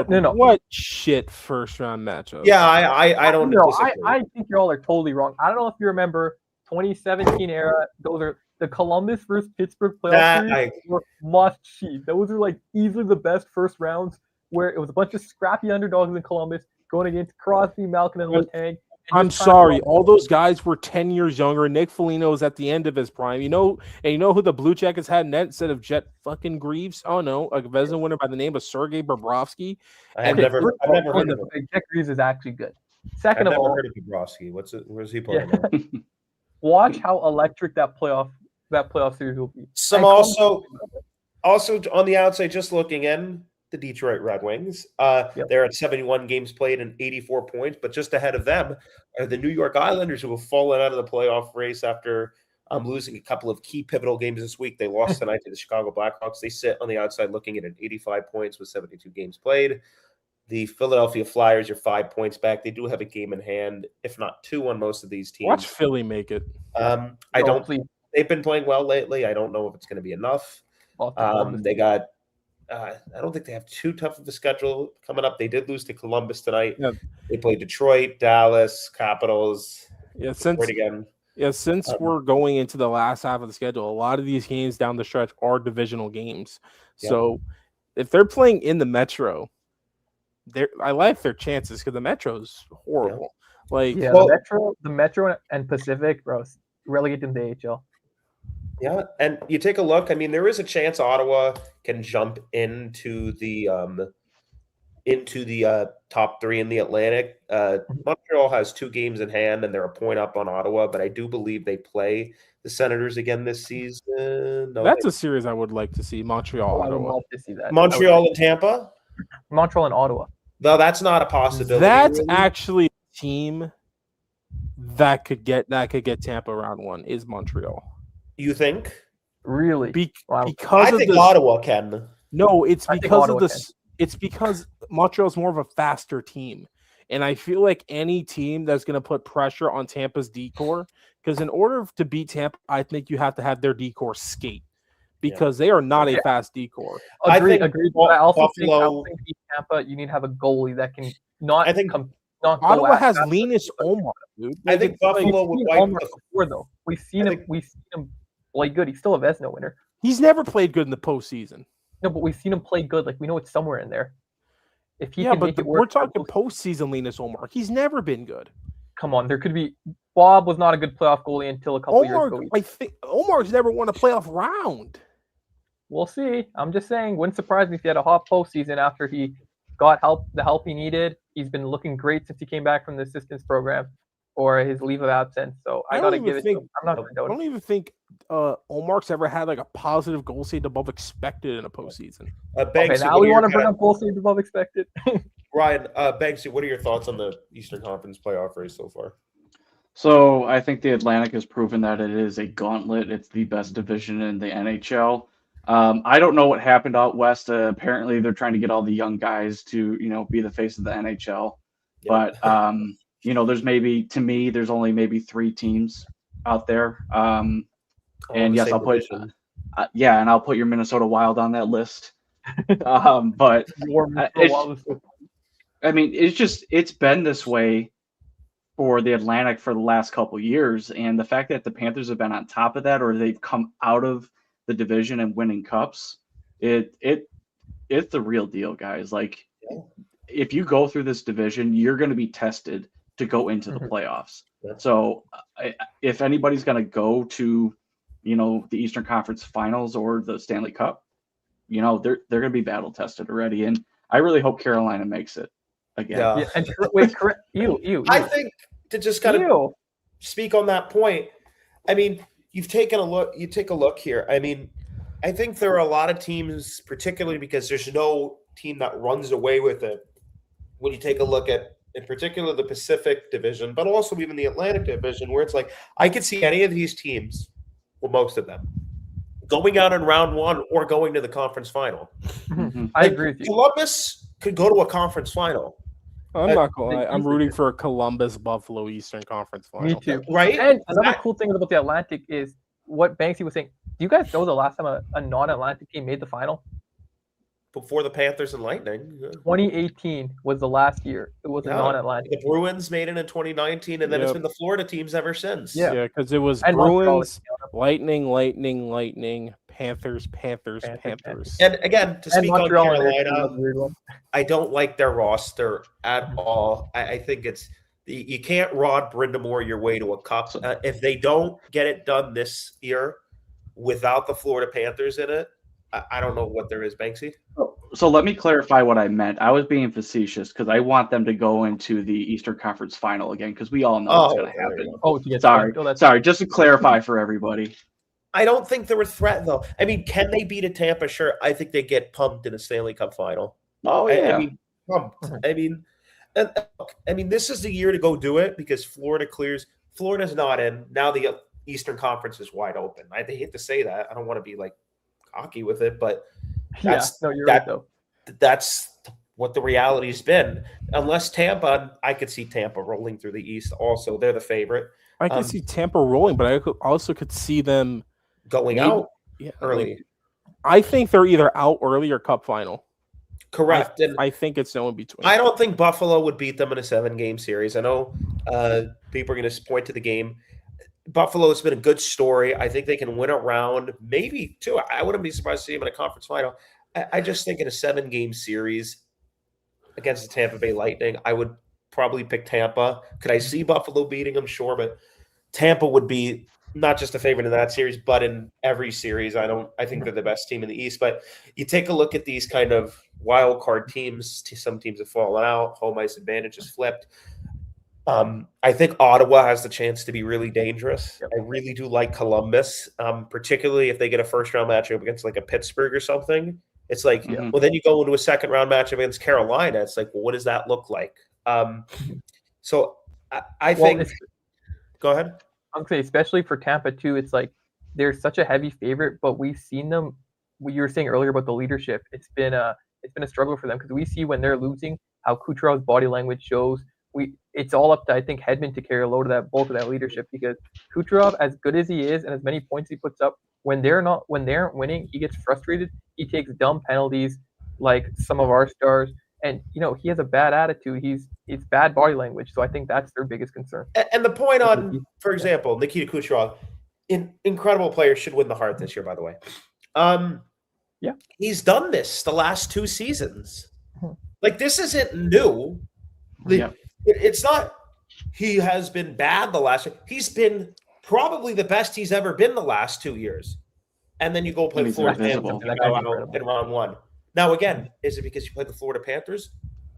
No. What shit first round matchup? Yeah, I don't know. I think you all are totally wrong. I don't know if you remember 2017 era. Those are the Columbus versus Pittsburgh playoff series were must see. Those are like easily the best first rounds, where it was a bunch of scrappy underdogs in Columbus going against Crosby, Malkin, and Letang. I'm sorry, all those guys were 10 years younger. Nick Foligno was at the end of his prime. You know who the Blue Jackets had in net instead of Jet fucking Greaves? Oh no, a Vezina winner by the name of Sergei Bobrovsky. I've never heard of him. Jet Greaves is actually good. Second I've of all, never heard of Bobrovsky. Where's he playing? Yeah. Watch how electric that playoff series will be. Some also on the outside, just looking in, the Detroit Red Wings. They're at 71 games played and 84 points, but just ahead of them are the New York Islanders, who have fallen out of the playoff race after losing a couple of key pivotal games this week. They lost tonight to the Chicago Blackhawks. They sit on the outside looking at an 85 points with 72 games played. The Philadelphia Flyers are 5 points back. They do have a game in hand, if not 2 on most of these teams. Watch Philly make it. They've been playing well lately. I don't know if it's going to be enough. They got. I don't think they have too tough of a schedule coming up. They did lose to Columbus tonight. Yeah. They played Detroit, Dallas, Capitals. Yeah, Detroit again. Yeah, since we're going into the last half of the schedule, a lot of these games down the stretch are divisional games. Yeah. So if they're playing in the Metro, I like their chances because the Metro's horrible. Like, the Metro and Pacific, bro, relegated in the AHL. Yeah, and you take a look. I mean, there is a chance Ottawa can jump into the top 3 in the Atlantic. Montreal has 2 games in hand, and they're a point up on Ottawa. But I do believe they play the Senators again this season. No, that's a series I would like to see. Montreal, I would Ottawa. love to see that. Montreal and Tampa. Montreal and Ottawa. No, that's not a possibility. That's really. actually a team that could get Tampa round 1 is Montreal. You think? Really? Because I think Ottawa can. No, it's because of this. It's because Montreal's more of a faster team, and I feel like any team that's going to put pressure on Tampa's D-core, because in order to beat Tampa, I think you have to have their D-core skate, because they are not a fast D-core. Agreed. But I also think to beat Tampa, you need to have a goalie that can not. I think Ottawa has Linus Omar, dude. I think Buffalo would wipe before though. We've seen him play good. He's still a Vezina winner. He's never played good in the postseason. No, but we've seen him play good. Like, we know it's somewhere in there. If he but we're talking postseason Linus Omar. He's never been good. Come on, there could be. Bob was not a good playoff goalie until a couple years ago. I think Omar's never won a playoff round. We'll see. I'm just saying, wouldn't surprise me if he had a hot postseason after he got the help he needed. He's been looking great since he came back from the assistance program or his leave of absence. So I gotta give it to him. I don't even think Omar's ever had like a positive goal saved above expected in a postseason. Banksy, now we want to bring up goal saved above expected. Ryan, Banksy, what are your thoughts on the Eastern Conference playoff race so far? So I think the Atlantic has proven that it is a gauntlet. It's the best division in the NHL. I don't know what happened out west. Apparently, they're trying to get all the young guys to, be the face of the NHL. Yeah. But there's only maybe 3 teams out there. And yes, I'll put and I'll put your Minnesota Wild on that list. But it's been this way for the Atlantic for the last couple of years, and the fact that the Panthers have been on top of that, or they've come out of the division and winning cups, it's the real deal, guys. Like, if you go through this division, you're going to be tested to go into the playoffs. So if anybody's going to go to, the Eastern Conference Finals or the Stanley Cup, they're going to be battle tested already. And I really hope Carolina makes it again. Yeah. And wait, you. I think to just kind of speak on that point, I mean, you take a look here. I mean, I think there are a lot of teams, particularly because there's no team that runs away with it. When you take a look at, in particular, the Pacific Division, but also even the Atlantic Division, where it's like, I could see any of these teams, well, most of them, going out in round 1 or going to the conference final. I agree with you. Columbus could go to a conference final. I'm not going to lie. I'm rooting for a Columbus-Buffalo Eastern Conference final. Me too. Right? And another cool thing about the Atlantic is what Banksy was saying. Do you guys know the last time a non-Atlantic team made the final? Before the Panthers and Lightning. 2018 was the last year. It was a non-Atlantic. The Bruins made it in 2019, and then it's been the Florida teams ever since. Yeah, because it was Bruins, Lightning, Panthers. And again, to speak on Carolina, I don't like their roster at all. I think you can't Rod Brindamore your way to a cup. If they don't get it done this year without the Florida Panthers in it, I don't know what there is, Banksy. So let me clarify what I meant. I was being facetious because I want them to go into the Eastern Conference Final again, because we all know what's going to happen. Sorry. Just to clarify for everybody. I don't think they're a threat, though. I mean, can they beat a Tampa? Sure. I think they get pumped in a Stanley Cup final. Oh, yeah. I mean, pumped. I mean, this is the year to go do it because Florida clears. Florida's not in. Now the Eastern Conference is wide open. I hate to say that. I don't want to be like cocky with it, but you're right, though. That's what the reality's been. Unless Tampa, I could see Tampa rolling through the East. Also, they're the favorite. I could see Tampa rolling, but I also could see them going out early. I think they're either out early or cup final. Correct. And I think it's no in between. I don't think Buffalo would beat them in a 7-game series. I know people are going to point to the game. Buffalo has been a good story. I think they can win a round, maybe two. I wouldn't be surprised to see them in a conference final. I just think in a 7-game series against the Tampa Bay Lightning, I would probably pick Tampa. Could I see Buffalo beating them? Sure, but Tampa would be not just a favorite in that series, but in every series. I think they're the best team in the East. But you take a look at these kind of wild card teams. Some teams have fallen out. Home ice advantage is flipped. I think Ottawa has the chance to be really dangerous. I really do like Columbus, particularly if they get a first-round matchup against like a Pittsburgh or something. It's like, well, then you go into a second-round matchup against Carolina. It's like, well, what does that look like? So I think – go ahead. I'm going to say, especially for Tampa, too, it's like they're such a heavy favorite, but we've seen them – what you were saying earlier about the leadership. It's been a struggle for them because we see when they're losing how Kucherov's body language shows. It's all up to, I think, Hedman to carry a load of that bulk of that leadership because Kucherov, as good as he is and as many points he puts up, when they aren't winning, he gets frustrated. He takes dumb penalties like some of our stars, and he has a bad attitude. It's bad body language, so I think that's their biggest concern. And the point on, for example, Nikita Kucherov, incredible player, should win the Hart this year, by the way. He's done this the last 2 seasons. Like, this isn't new. It's not he has been bad the last year. He's been probably the best he's ever been the last 2 years. And then you go play the Florida Panthers in round 1. Now, again, is it because you played the Florida Panthers?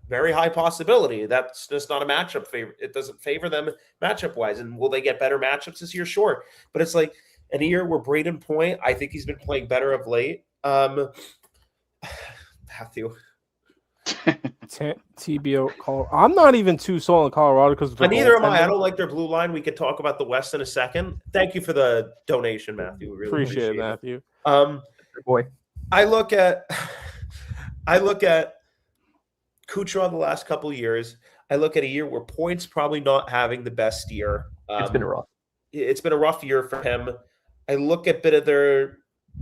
Very high possibility. That's just not a matchup favor. It doesn't favor them matchup-wise. And will they get better matchups this year? Sure. But it's like in a year where Braden Point, I think he's been playing better of late. Matthew. TBO Colorado. I'm not even too sold on Colorado because neither am I. I don't like their blue line. We could talk about the West in a second. Thank you for the donation, Matthew. Really appreciate it, Matthew. Boy, I look at Kucherov the last couple of years. I look at a year where Point's probably not having the best year. It's been rough. It's been a rough year for him. I look at a bit of their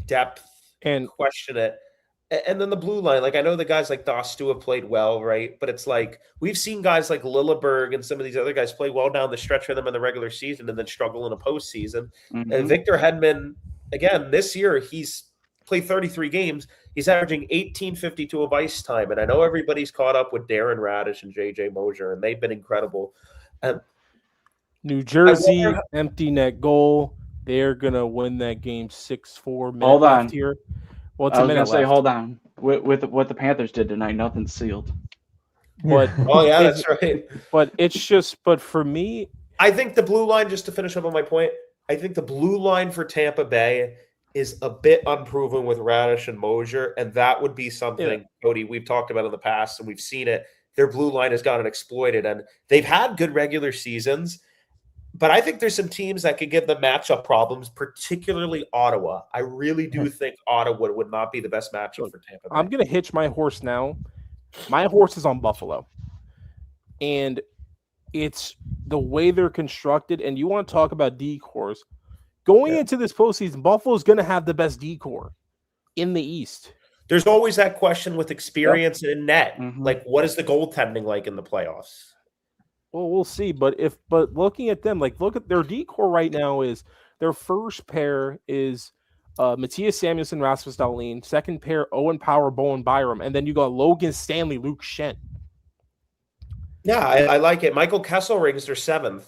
depth and question it. And then the blue line, like I know the guys like Dostu have played well, right? But it's like we've seen guys like Lilleberg and some of these other guys play well down the stretch for them in the regular season and then struggle in a postseason. And Victor Hedman, again, this year he's played 33 games. He's averaging 1852 of ice time. And I know everybody's caught up with Darren Radish and JJ Mosier, and they've been incredible. New Jersey, empty net goal. They're going to win that game 6-4. Hold on. Here. Well, I was going to say, hold on. With what the Panthers did tonight, nothing's sealed. But that's right. But it's just, but for me, I think the blue line, just to finish up on my point, I think the blue line for Tampa Bay is a bit unproven with Radish and Mosier, and that would be something, Cody, we've talked about in the past, and we've seen it. Their blue line has gotten exploited, and they've had good regular seasons. But I think there's some teams that could give them matchup problems, particularly Ottawa. I really do think Ottawa would not be the best matchup for Tampa Bay. I'm going to hitch my horse now. My horse is on Buffalo. And it's the way they're constructed. And you want to talk about decors. Going into this postseason, Buffalo's going to have the best decor in the East. There's always that question with experience in net. Like, what is the goaltending like in the playoffs? Well, we'll see. But looking at them, like look at their decor right now is their first pair is Matthias Samuelsson, Rasmus Dahlin. Second pair, Owen Power, Bowen Byram. And then you got Logan Stanley, Luke Schenn. Yeah, I like it. Michael Kesselring's their 7th.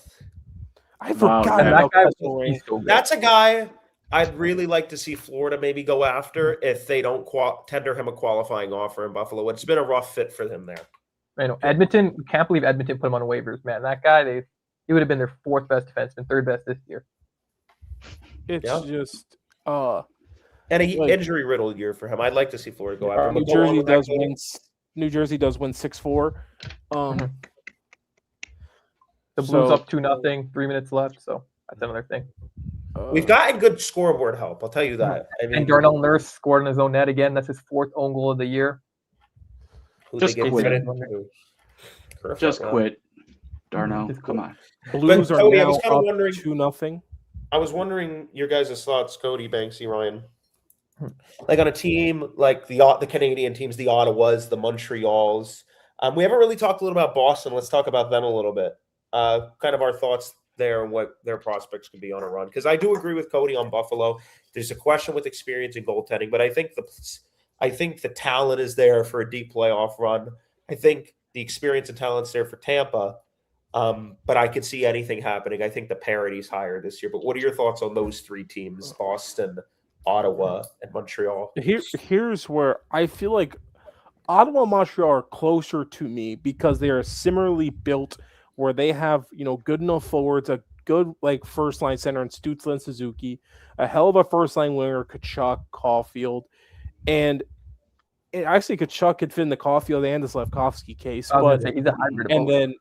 I forgot about Kesselring. That's a guy I'd really like to see Florida maybe go after if they don't tender him a qualifying offer in Buffalo. It's been a rough fit for them there. I know Edmonton. Can't believe Edmonton put him on waivers, man. That guy, he would have been their 4th best defenseman, 3rd best this year. It's just and an injury riddled year for him. I'd like to see Florida go after him. New Jersey does win 6-4. The Blues up 2-0, 3 minutes left. So that's another thing. We've gotten good scoreboard help. I'll tell you that. I mean, and Darnell Nurse scored in his own net again. That's his 4th own goal of the year. Just quit, Darnell. Come on. Blues are Cody, now up 2-0. I was wondering your guys' thoughts, Cody, Banksy, Ryan. Like on a team like the Canadian teams, the Ottawas, the Montreals. We haven't really talked a little about Boston. Let's talk about them a little bit. Kind of our thoughts there and what their prospects could be on a run. Because I do agree with Cody on Buffalo. There's a question with experience and goaltending, but I think the talent is there for a deep playoff run. I think the experience and talent's there for Tampa. But I could see anything happening. I think the parity's higher this year. But what are your thoughts on those three teams, Boston, Ottawa, and Montreal? Here's where I feel like Ottawa and Montreal are closer to me because they are similarly built where they have, good enough forwards, a good first line center in Stützle and Suzuki, a hell of a first line winger, Tkachuk, Caulfield, and actually Tkachuk could fit in the Caulfield and the Slafkovsky case. But he's a hybrid.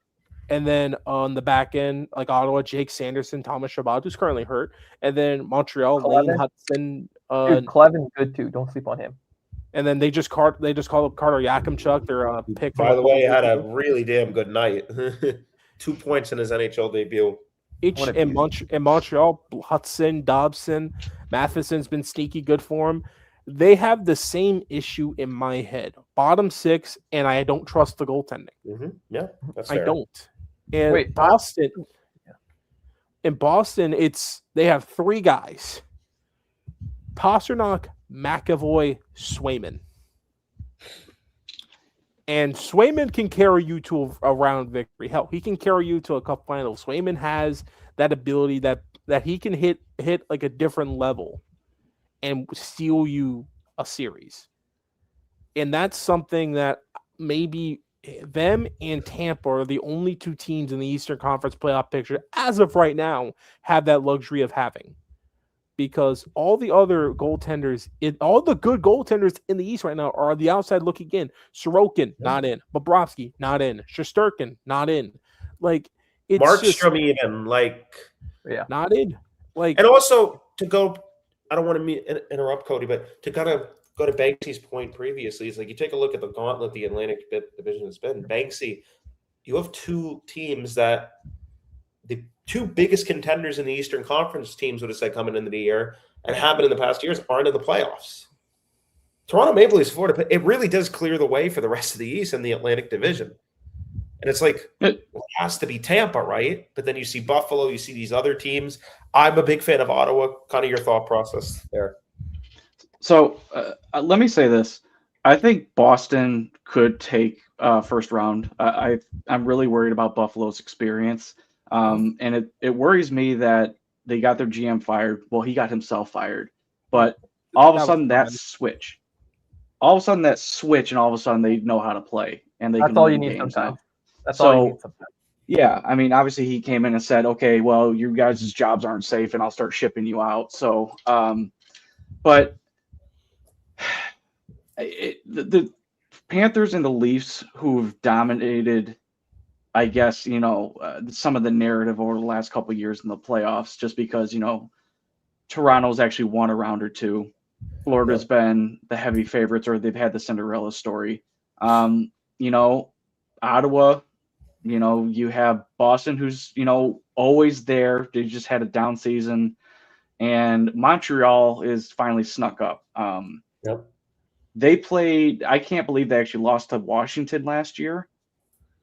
And then on the back end, like Ottawa, Jake Sanderson, Thomas Chabot, who's currently hurt, and then Montreal, Lane Hudson. Cleven's good too. Don't sleep on him. And then they just called up Carter Yakimchuk. Their pick. By the way, had a really damn good night. 2 points in his NHL debut. In Montreal, Hudson, Dobson, Matheson's been sneaky good for him. They have the same issue in my head. Bottom six, and I don't trust the goaltending. Mm-hmm. Yeah, that's fair. I don't. And Boston, they have three guys: Pasternak, McAvoy, Swayman. And Swayman can carry you to a round victory. Hell, he can carry you to a cup final. Swayman has that ability that he can hit like a different level and steal you a series. And that's something that maybe them and Tampa are the only two teams in the Eastern Conference playoff picture as of right now have that luxury of having. Because all the other goaltenders, all the good goaltenders in the East right now are the outside looking in. Sorokin, not in. Bobrovsky, not in. Shesterkin, not in. It's Markstrom even, not in. And also, to go, I don't want to interrupt Cody, but to kind of go to Banksy's point previously, it's like you take a look at the gauntlet the Atlantic Division has been. Banksy, you have two teams that the two biggest contenders in the Eastern Conference teams would have said coming into the year and happened in the past years aren't in the playoffs. Toronto Maple Leafs, Florida, it really does clear the way for the rest of the East and the Atlantic Division. And it's like, it has to be Tampa, right? But then you see Buffalo, you see these other teams. I'm a big fan of Ottawa. Kind of your thought process there. So let me say this. I think Boston could take first round. I'm really worried about Buffalo's experience. And it worries me that they got their GM fired. Well, he got himself fired. But all of a sudden that switch. All of a sudden that switch, and all of a sudden they know how to play. And that's all you need sometimes. That's all you need sometimes. Yeah, I mean, obviously he came in and said, okay, well, you guys' jobs aren't safe, and I'll start shipping you out. So, but the Panthers and the Leafs, who've dominated, I guess, some of the narrative over the last couple of years in the playoffs, just because, Toronto's actually won a round or two. Florida's been the heavy favorites, or they've had the Cinderella story. Ottawa, you have Boston, who's, always there. They just had a down season. And Montreal is finally snuck up. They played, I can't believe they actually lost to Washington last year.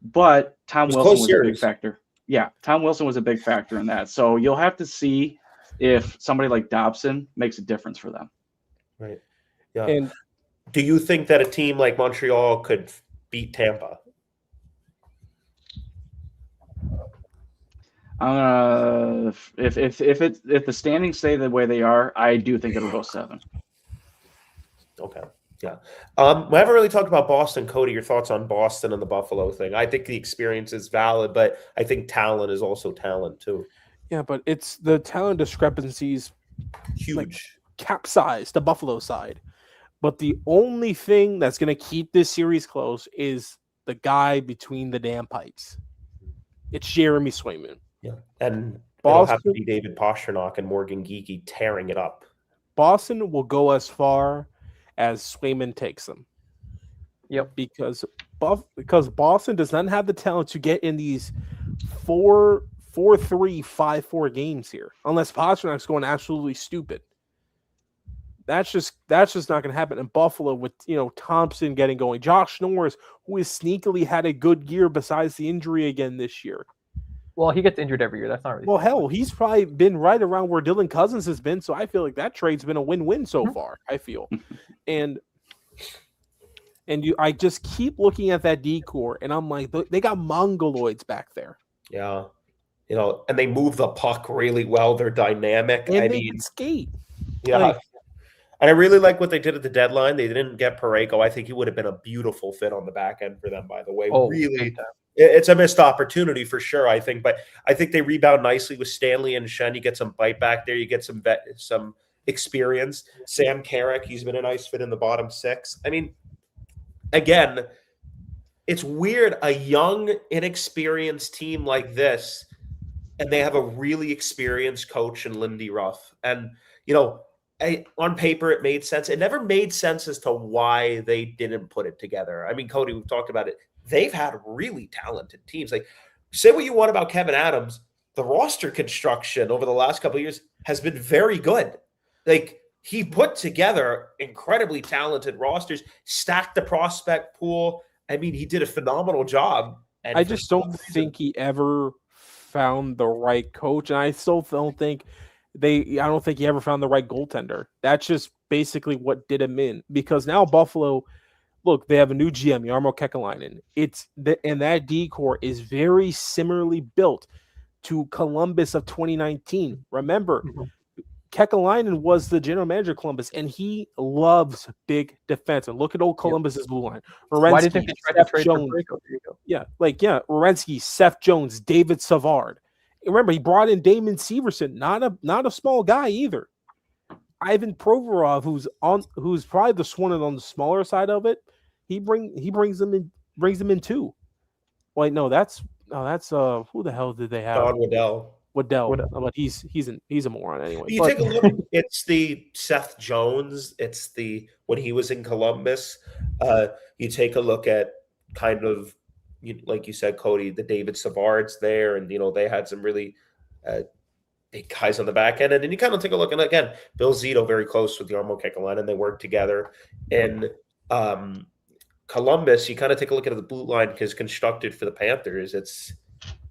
But Tom Wilson was a big factor. Yeah, Tom Wilson was a big factor in that. So you'll have to see if somebody like Dobson makes a difference for them. Right. Yeah. And do you think that a team like Montreal could beat Tampa? If the standings stay the way they are, I do think it'll go 7. Okay. Yeah. We haven't really talked about Boston. Cody, your thoughts on Boston and the Buffalo thing? I think the experience is valid, but I think talent is also talent too. Yeah, but it's the talent discrepancies huge. Capsize the Buffalo side. But the only thing that's going to keep this series close is the guy between the damn pipes. It's Jeremy Swayman. Yeah. And it'll have to be David Pasternak and Morgan Geekie tearing it up. Boston will go as far as Swayman takes them. Yep. Because Boston does not have the talent to get in these 4-3, 5-4 games here, unless Pasternak's going absolutely stupid. That's just not going to happen. In Buffalo, with Thompson getting going, Josh Norris, who has sneakily had a good year besides the injury again this year. Well, he gets injured every year. That's not really. Well, hell, he's probably been right around where Dylan Cousins has been. So I feel like that trade's been a win-win so far. I feel, and I just keep looking at that decor, and I'm like, they got mongoloids back there. Yeah, and they move the puck really well. They're dynamic. And they can skate. Yeah. And I really like what they did at the deadline. They didn't get Parayko. I think he would have been a beautiful fit on the back end for them, by the way. Really, it's a missed opportunity for sure, I think. But I think they rebound nicely with Stanley and Shen. You get some bite back there. You get some experience. Sam Carrick, he's been a nice fit in the bottom six. I mean, again, it's weird. A young, inexperienced team like this, and they have a really experienced coach in Lindy Ruff. And, on paper, it made sense. It never made sense as to why they didn't put it together. I mean, Cody, we've talked about it. They've had really talented teams. Like, say what you want about Kevin Adams, the roster construction over the last couple of years has been very good. Like, he put together incredibly talented rosters, stacked the prospect pool. I mean, he did a phenomenal job. And I just don't think he ever found the right coach, and I still don't think I don't think he ever found the right goaltender. That's just basically what did him in. Because now Buffalo, look, they have a new GM, Jarmo Kekalainen. And that decor is very similarly built to Columbus of 2019. Remember, Kekalainen was the general manager of Columbus, and he loves big defense. And look at old Columbus's blue line. Why do you think they tried to trade for Parayko? There you go. Yeah, Werenski, Seth Jones, David Savard. Remember, he brought in Damon Severson, not a small guy either. Ivan Provorov, who's probably the one on the smaller side of it. He brings them in too. Wait, no, that's who the hell did they have? Don Waddell. But he's a moron anyway. You take a look. It's the Seth Jones. It's the when he was in Columbus. You take a look at kind of. Like you said, Cody, the David Savards there, and they had some really big guys on the back end. And then you kind of take a look, and again, Bill Zito very close with Jarmo Kekalainen, and they work together. In Columbus, you kind of take a look at the blue line because constructed for the Panthers. It's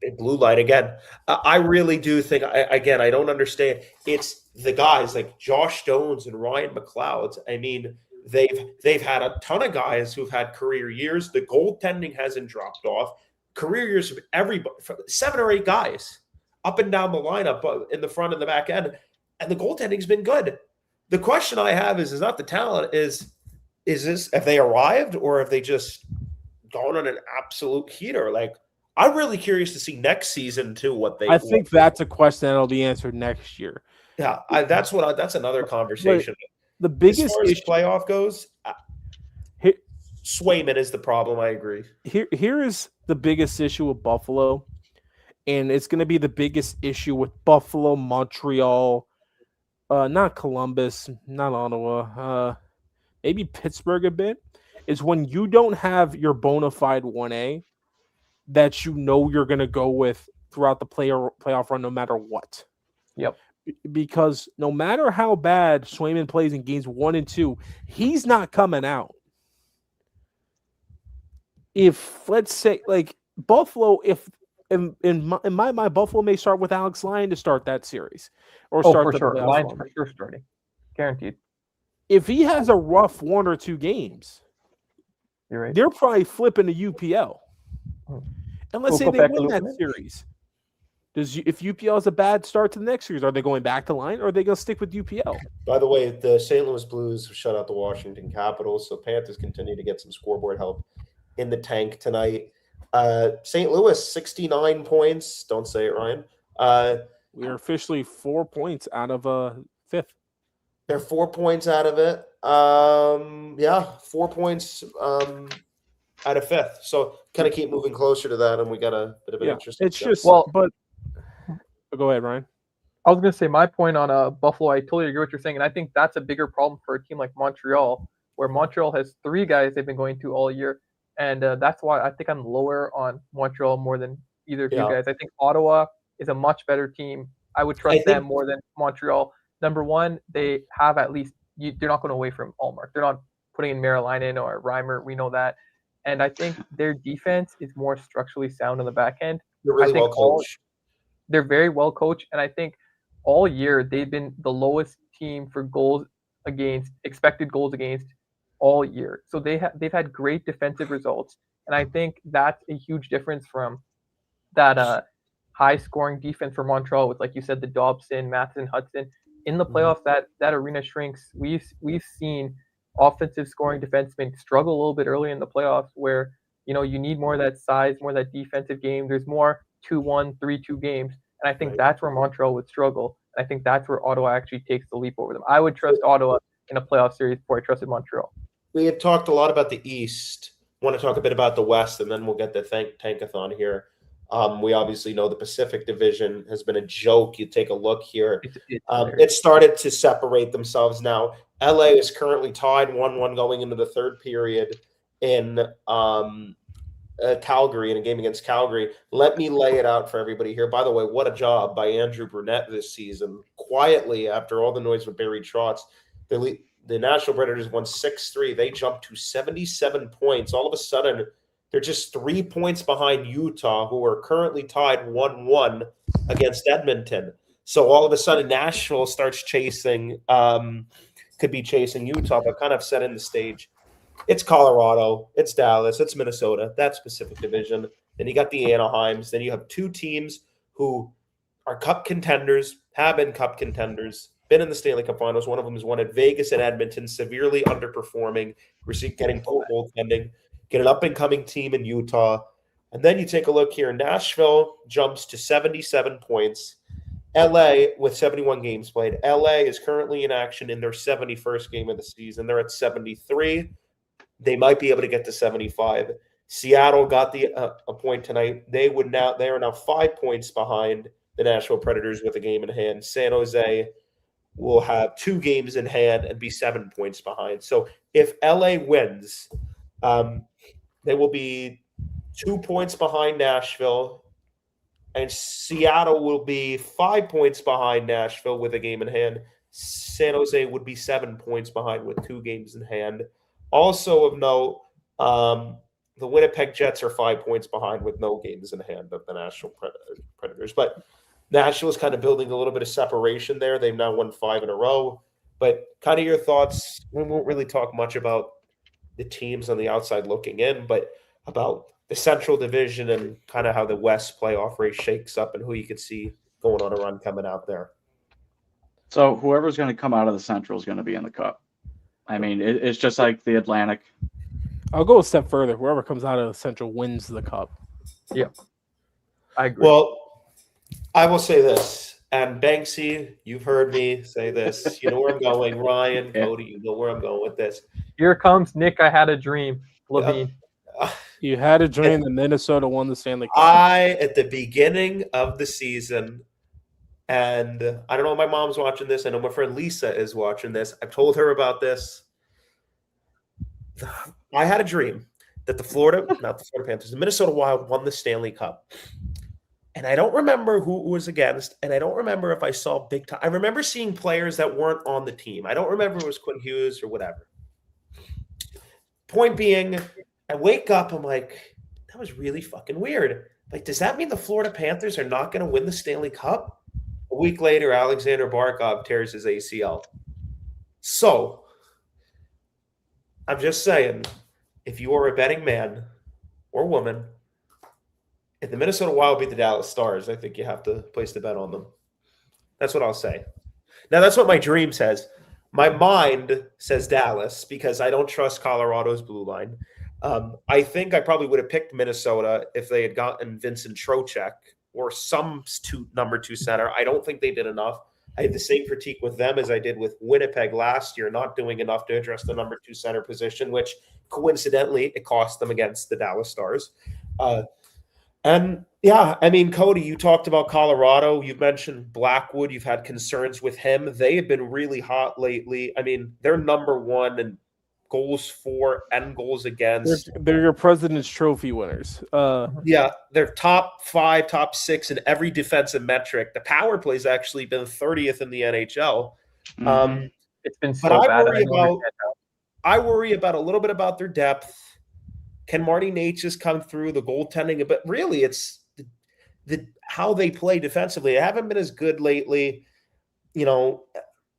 a blue line again. I really do think. I don't understand. It's the guys like Josh Jones and Ryan McLeod. I mean. They've had a ton of guys who've had career years. The goaltending hasn't dropped off. Career years of everybody, 7 or 8 guys up and down the lineup in the front and the back end, and the goaltending's been good. The question I have is not the talent. Is this have they arrived or have they just gone on an absolute heater? Like I'm really curious to see next season too. I think that's a question that'll be answered next year. Yeah, that's another conversation. The biggest as far as playoff goes, Swayman is the problem. I agree. Here is the biggest issue with Buffalo, and it's going to be the biggest issue with Buffalo, Montreal, not Columbus, not Ottawa, maybe Pittsburgh a bit, is when you don't have your bona fide 1A that you're going to go with throughout the playoff run no matter what. Yep. Because no matter how bad Swayman plays in games 1 and 2, he's not coming out. If let's say like Buffalo, if in my mind, Buffalo may start with Alex Lyon to start that series, or start for sure. Lyon's for sure starting, guaranteed. If he has a rough 1 or 2 games, you're right. They're probably flipping to UPL, and let's say they win that series. If UPL has a bad start to the next series, are they going back to line or are they going to stick with UPL? By the way, the St. Louis Blues shut out the Washington Capitals, so Panthers continue to get some scoreboard help in the tank tonight. St. Louis, 69 points. Don't say it, Ryan. We are officially 4 points out of 5th. They're 4 points out of it. 4 points out of 5th. So kind of keep moving closer to that, and we got a bit of an interesting. It's just go ahead, Ryan. I was going to say my point on Buffalo. I totally agree with what you're saying, and I think that's a bigger problem for a team like Montreal, where Montreal has 3 guys they've been going to all year, and that's why I think I'm lower on Montreal more than either of you guys. I think Ottawa is a much better team. I would trust them more than Montreal. Number one, they have at least they're not going away from Allmark. They're not putting in Marilainen or Reimer. We know that. And I think their defense is more structurally sound on the back end. They're really well coached. They're very well coached, and I think all year they've been the lowest team for expected goals against all year. So they've had great defensive results, and I think that's a huge difference from that high scoring defense for Montreal with, like you said, the Dobson, Matheson, Hudson. In the playoffs, that arena shrinks. We've seen offensive scoring defensemen struggle a little bit early in the playoffs where, you need more of that size, more of that defensive game. There's more 2-1, 3-2 games. And I think that's where Montreal would struggle. And I think that's where Ottawa actually takes the leap over them. I would trust Ottawa in a playoff series before I trusted Montreal. We had talked a lot about the East. I want to talk a bit about the West, and then we'll get the tankathon here. We obviously know the Pacific Division has been a joke. You take a look here. It started to separate themselves now. LA is currently tied 1-1 going into the third period in Calgary, in a game against Calgary. Let me lay it out for everybody here. By the way, what a job by Andrew Brunette this season. Quietly, after all the noise with Barry Trotz, the Nashville Predators won 6-3. They jumped to 77 points. All of a sudden, they're just 3 points behind Utah, who are currently tied 1-1 against Edmonton. So all of a sudden, Nashville starts chasing, could be chasing Utah, but kind of setting the stage. It's Colorado, it's Dallas, it's Minnesota, that's Pacific Division. Then you got the Anaheims. Then you have two teams who are cup contenders, have been cup contenders, been in the Stanley Cup Finals. One of them is one at Vegas and Edmonton, severely underperforming. We're getting poor goaltending. Get an up-and-coming team in Utah. And then you take a look here. Nashville jumps to 77 points. LA with 71 games played. LA is currently in action in their 71st game of the season. They're at 73. They might be able to get to 75. Seattle got a point tonight. They are now 5 points behind the Nashville Predators with a game in hand. San Jose will have 2 games in hand and be 7 points behind. So if LA wins, they will be 2 points behind Nashville, and Seattle will be 5 points behind Nashville with a game in hand. San Jose would be 7 points behind with 2 games in hand. Also of note, the Winnipeg Jets are 5 points behind with no games in hand of the Nashville Predators. But Nashville is kind of building a little bit of separation there. They've now won 5 in a row. But kind of your thoughts, we won't really talk much about the teams on the outside looking in, but about the Central Division and kind of how the West playoff race shakes up and who you could see going on a run coming out there. So whoever's going to come out of the Central is going to be in the Cup. I mean, it's just like the Atlantic. I'll go a step further. Whoever comes out of the Central wins the Cup. Yeah, I agree. Well, I will say this, and Banksy, you've heard me say this. You know where I'm going. Ryan, Cody, you know where I'm going with this. Here comes Nick. I had a dream. Levine. You had a dream that Minnesota won the Stanley Cup. At the beginning of the season, and I don't know if my mom's watching this. I know my friend Lisa is watching this. I've told her about this. I had a dream that the Panthers, the Minnesota Wild won the Stanley Cup. And I don't remember who it was against, and I don't remember if I saw big time. I remember seeing players that weren't on the team. I don't remember if it was Quinn Hughes or whatever. Point being, I wake up, I'm like, that was really fucking weird. Like, does that mean the Florida Panthers are not going to win the Stanley Cup? A week later, Alexander Barkov tears his ACL. So, I'm just saying, if you are a betting man or woman, if the Minnesota Wild beat the Dallas Stars, I think you have to place the bet on them. That's what I'll say. Now, that's what my dream says. My mind says Dallas because I don't trust Colorado's blue line. I think I probably would have picked Minnesota if they had gotten Vincent Trocheck or some number 2 center. I don't think they did enough. I had the same critique with them as I did with Winnipeg last year, not doing enough to address the number 2 center position, which coincidentally it cost them against the Dallas Stars. And yeah, I mean, Cody, you talked about Colorado. You mentioned Blackwood. You've had concerns with him. They have been really hot lately. I mean, they're number 1 in goals for and goals against. They're your President's Trophy winners. Yeah, they're top 5, top 6 in every defensive metric. The power play's actually been 30th in the NHL. It's been so But bad. I worry about a little bit about their depth. Can Marty Nate just come through the goaltending? But really, it's the how they play defensively. They haven't been as good lately. You know,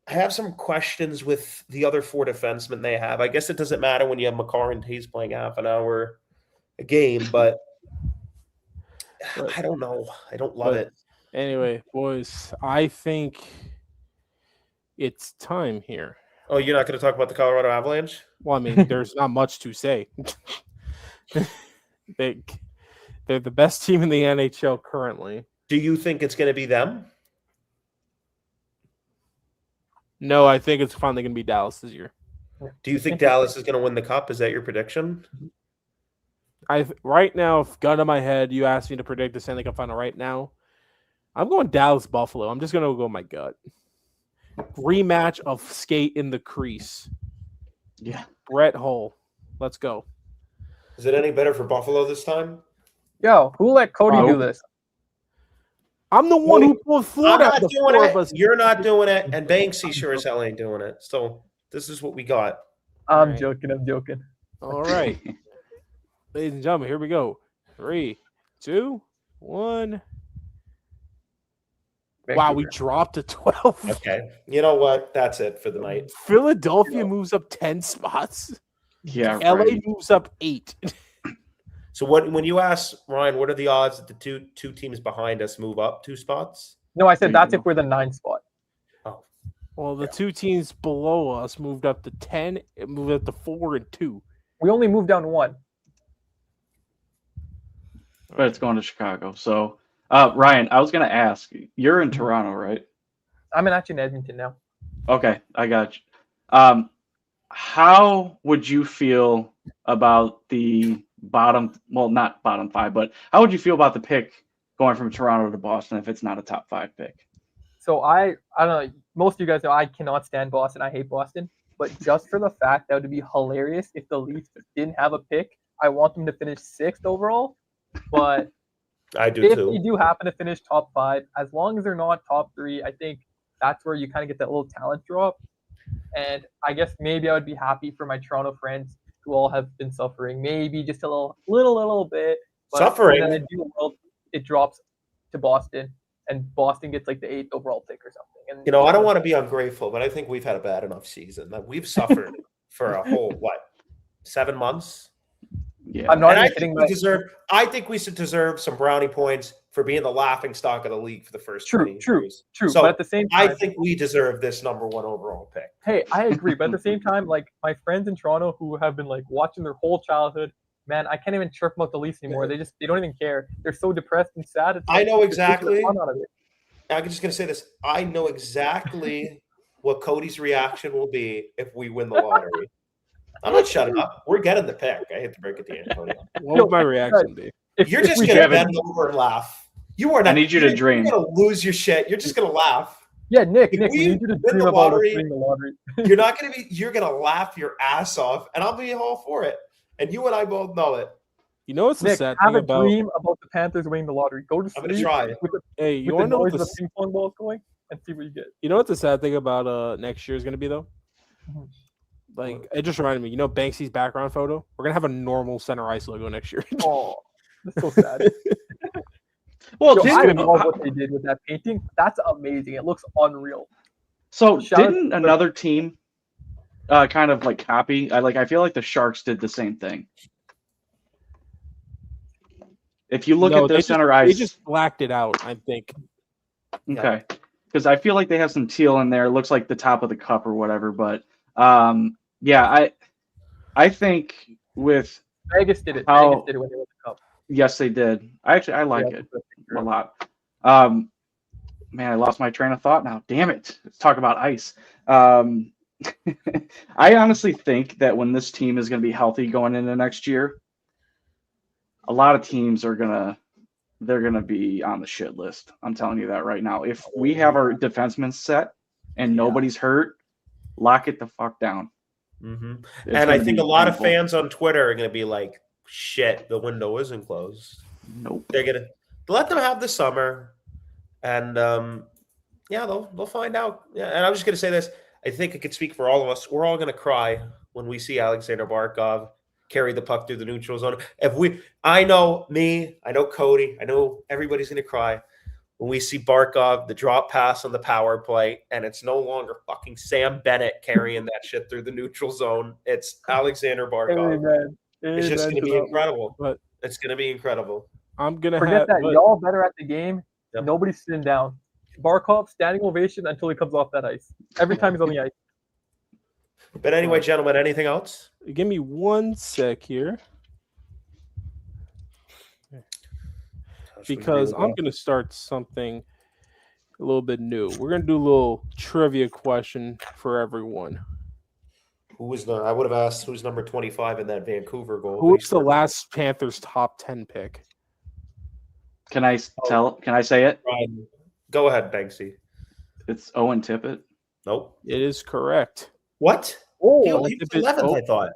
I have some questions with the other 4 defensemen they have. I guess it doesn't matter when you have Makar and Taves playing half an hour a game, but I don't know. I don't love it. Anyway, boys, I think it's time here. Oh, you're not going to talk about the Colorado Avalanche? Well, I mean, there's not much to say. They're the best team in the NHL currently. Do you think it's going to be them? No, I think it's finally going to be Dallas this year. Do you think Dallas is going to win the cup? Is that your prediction? Right now, gun to my head, you asked me to predict the Stanley Cup final right now. I'm going Dallas Buffalo. I'm just going to go my gut. Rematch of skate in the crease. Yeah. Brett Hull. Let's go. Is it any better for Buffalo this time? Yo, who let Cody do this? I'm the one who pulled I'm Florida. not The doing 4 it. of us. You're not doing it. And Banksy sure as hell ain't doing it. So this is what we got. I'm Right. joking. All right. Ladies and gentlemen, here we go. 3, 2, 1. Wow, we dropped to 12. Okay. You know what? That's it for the night. Philadelphia moves up 10 spots. Yeah. LA Right. moves up 8. So when you ask Ryan, what are the odds that the two teams behind us move up 2 spots? No, I said that's if we're the 9th spot. Well, the 2 teams below us moved up to 10. It moved up to 4 and 2. We only moved down 1. But it's going to Chicago. So, Ryan, I was going to ask, you're in Toronto, right? I'm actually in Edmonton now. Okay, I got you. How would you feel about the not bottom 5, but how would you feel about the pick going from Toronto to Boston if it's not a top 5 pick? So I don't know. Most of you guys know I cannot stand Boston. I hate Boston. But just for the fact that would be hilarious if the Leafs didn't have a pick. I want them to finish 6th overall. But I do if too. they do happen to finish top 5, as long as they're not top 3, I think that's where you kind of get that little talent drop. And I guess maybe I would be happy for my Toronto friends who all have been suffering. Maybe just a little bit. But Suffering? in an ideal world, it drops to Boston, and Boston gets like the 8th overall pick or something. And You know, I don't want to be ungrateful, but I think we've had a bad enough season. That we've suffered for a whole 7 months. Yeah. I'm not And even I kidding. think we should deserve some brownie points for being the laughing stock of the league for the first True. 20 years. True. So but at the same time, I think we deserve this number 1 overall pick. hey, I agree. But at the same time, like my friends in Toronto who have been like watching their whole childhood, man, I can't even chirp about the Leafs anymore. They don't even care. They're so depressed and sad. It's I like, know it's taking the exactly. fun out of it. I'm just going to say this. I know exactly what Cody's reaction will be if we win the lottery. I'm not shutting up. We're getting the pick. I hate to break it to you, Cody. What would my reaction be? You're If just we going to get- bend over and laugh. You are not. I need you to dream. You're going to lose your shit. You're just going to laugh. Yeah, Nick, If we we need you to win dream the about us lottery- winning the lottery. You're not going to be. You're going to laugh your ass off, and I'll be all for it. And you and I both know it. You know what's the Nick, sad have thing a about? dream about the Panthers winning the lottery. Go to I'm going to sleep try. with the, Hey, you with the want to know what noise of the the ping pong balls going and see what you get. you know what the sad thing about next year is going to be though? Mhm. Like it just reminded me. You know Banksy's background photo. We're gonna have a normal center ice logo next year. Oh, that's so sad. Well, Yo, I didn't, love what they did with that painting. That's amazing. It looks unreal. so Shout out didn't to- another team kind of like copy? I feel like the Sharks did the same thing. If you look No, at their they center They ice, just blacked it out. I think. okay, because I feel like they have some teal in there. It looks like the top of the cup or whatever. But yeah, I think with Vegas did it. How- Vegas did it when they won the cup. yes, they did. I like Yeah, it that's a true. lot. Man, I lost my train of thought now. Damn it. Let's talk about ice. I honestly think that when this team is going to be healthy going into next year, a lot of teams are they're gonna be on the shit list. I'm telling you that right now. If we have our defensemen set and nobody's hurt, lock it the fuck down. Mm-hmm. It's And I gonna think be a lot of painful. fans on Twitter are going to be like, "Shit, the window isn't closed." Nope. They're going to let them have the summer, and yeah, they'll find out. Yeah, and I'm just going to say this: I think it could speak for all of us. We're all going to cry when we see Alexander Barkov carry the puck through the neutral zone. I know Cody, I know everybody's going to cry when we see Barkov, the drop pass on the power play, and it's no longer fucking Sam Bennett carrying that shit through the neutral zone. It's Alexander Barkov. Amen. It's just going to be Amen. incredible. But It's going to be incredible. I'm gonna Forget that. but- Y'all better at the game. Yep. Nobody's sitting down. Barkov, standing ovation until he comes off that ice. Every time he's on the ice. But anyway, gentlemen, anything else? Give me 1 sec here, because I'm going to start something a little bit new. We're going to do a little trivia question for everyone. I would have asked who's number 25 in that Vancouver goal. Who was the last Panthers top 10 pick? Can I say it? Ryan, go ahead, Banksy. It's Owen Tippett. Nope. It is correct. What? Oh, He Owen was Tippett- 11th, I thought.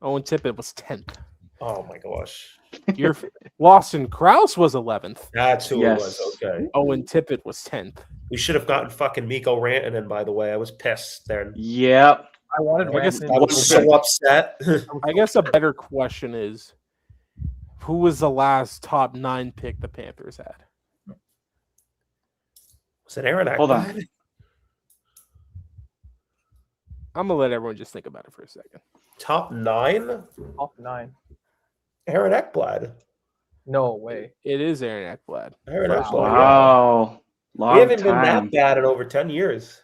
Owen Tippett was 10th. Oh my gosh. Your Lawson Krause was 11th. That's who Yes. it was. Okay. Owen Tippett was 10th. We should have gotten fucking Mikko Rantanen, by the way. I was pissed then. Yep. I wanted I guess Rantanen. I was so upset. I guess a better question is, who was the last top 9 pick the Panthers had? Was it Aaron Hold on. Ekblad? I'm going to let everyone just think about it for a second. Top 9? Top 9. Aaron Ekblad. No way. It is Aaron Ekblad. Aaron Wow. Ekblad. Wow. Long We haven't been time. that bad in over 10 years.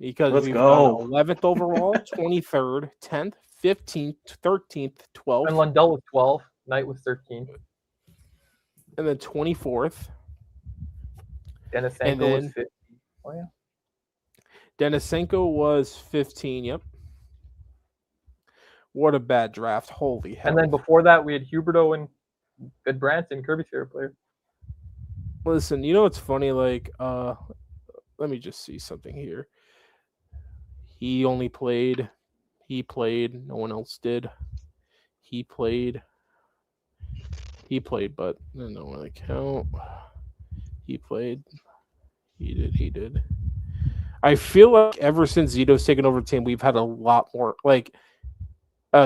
Because Let's we've go. gone 11th overall, 23rd, 10th, 15th, 13th, 12th, And Lundell was 12. Knight was 13. and then 24th. Denisenko And was then- 15. Oh, yeah. Denisenko was 15. Yep. What a bad draft. Holy hell. And then before that, we had Huberto and Good Branson, Kirby's favorite player. Listen, you know what's funny? Like, let me just see something here. He played, no one else did. He played, but no one account. He played, he did. I feel like ever since Zito's taken over the team, we've had a lot more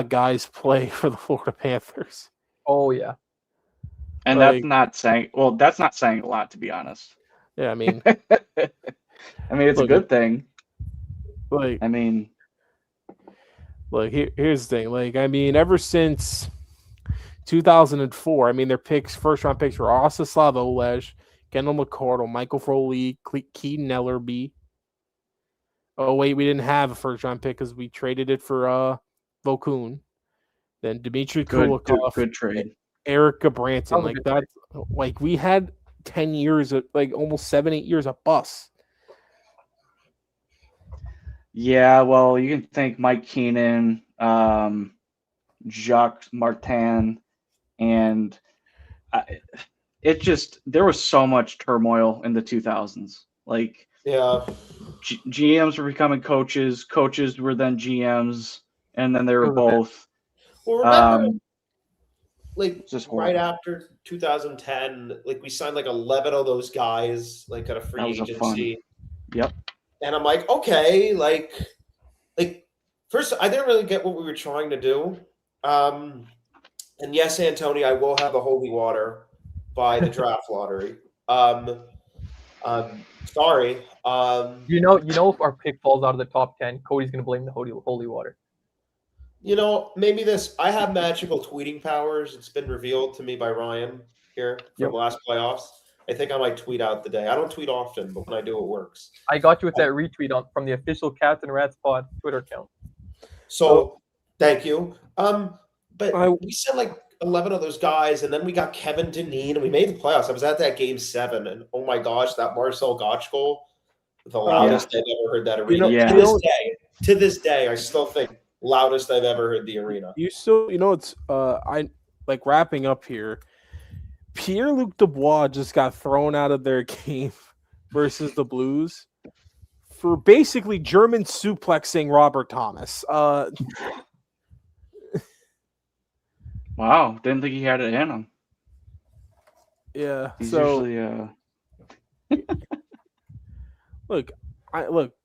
guys play for the Florida Panthers. Oh, yeah. And Like- that's not saying a lot, to be honest. Yeah, I mean, I mean, it's a Look, good thing. like, I mean, here's the thing. Like, I mean, ever since 2004, I mean, their first round picks were Rostislav Olej, Kendall McCardle, Michael Foley, Keaton Ellerby. Oh, wait, we didn't have a first round pick because we traded it for Vokun. Then Dmitry Kulikov, good trade. Eric Branson. That was a Like, good that's like we had 10 years, like almost 7-8 years of bust. Yeah, well, you can thank Mike Keenan, Jacques Martin, and there was so much turmoil in the 2000s. Like, Yeah. GMs were becoming coaches, coaches were then GMs, and then they were It was a both. Well, remember, It's just right horrible. after 2010, like we signed like 11 of those guys, like at a free That was a fun- agency. Yep. And I'm like, okay, like first, I didn't really get what we were trying to do. And yes, Antony, I will have the holy water by the draft lottery. Sorry. You know, if our pick falls out of the top 10, Cody's going to blame the holy water. You know, maybe I have magical tweeting powers. It's been revealed to me by Ryan here from Yep. last playoffs. I think I might tweet out the day. I don't tweet often, but when I do, it works. I got you with that retweet from the official CatsNRatsPod Twitter account. So thank you. But I- we sent like 11 of those guys, and then we got Kevin Dineen, and we made the playoffs. I was at that game 7, and oh my gosh, that Marcel Gotch goal, the loudest I've ever heard that arena. Yeah. To this day, I still think loudest I've ever heard the arena. It's I like wrapping up here. Pierre-Luc Dubois just got thrown out of their game versus the Blues for basically German suplexing Robert Thomas. Wow, didn't think he had it in him. Yeah. He's So usually look,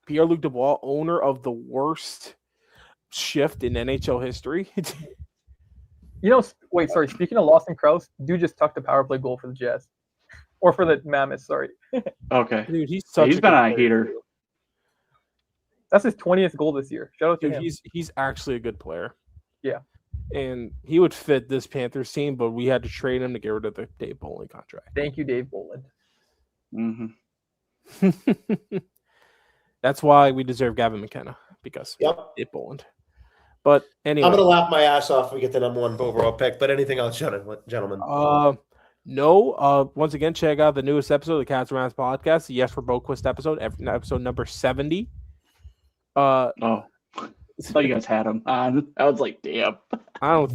Pierre-Luc Dubois, owner of the worst shift in NHL history. Wait, sorry. Speaking of Lawson Krause, dude just tucked a power play goal for the Jazz. Or for the Mammoths, sorry. Okay. Dude, he's Yeah, such he's a been good on a player. heater. That's his 20th goal this year. Shout out to Dude, him. he's actually a good player. Yeah. And he would fit this Panthers team, but we had to trade him to get rid of the Dave Bolin contract. Thank you, Dave Bolin. Mm-hmm. That's why we deserve Gavin McKenna, because Yep. Dave Bolin. But anyway. I'm going to laugh my ass off if we get the number 1 overall pick, but anything else, gentlemen? No. Once again, check out the newest episode of the CatsNRatsPodcast, the Yes for Boquist episode, episode number 70. Oh, I thought you guys had him on. I was like, damn. I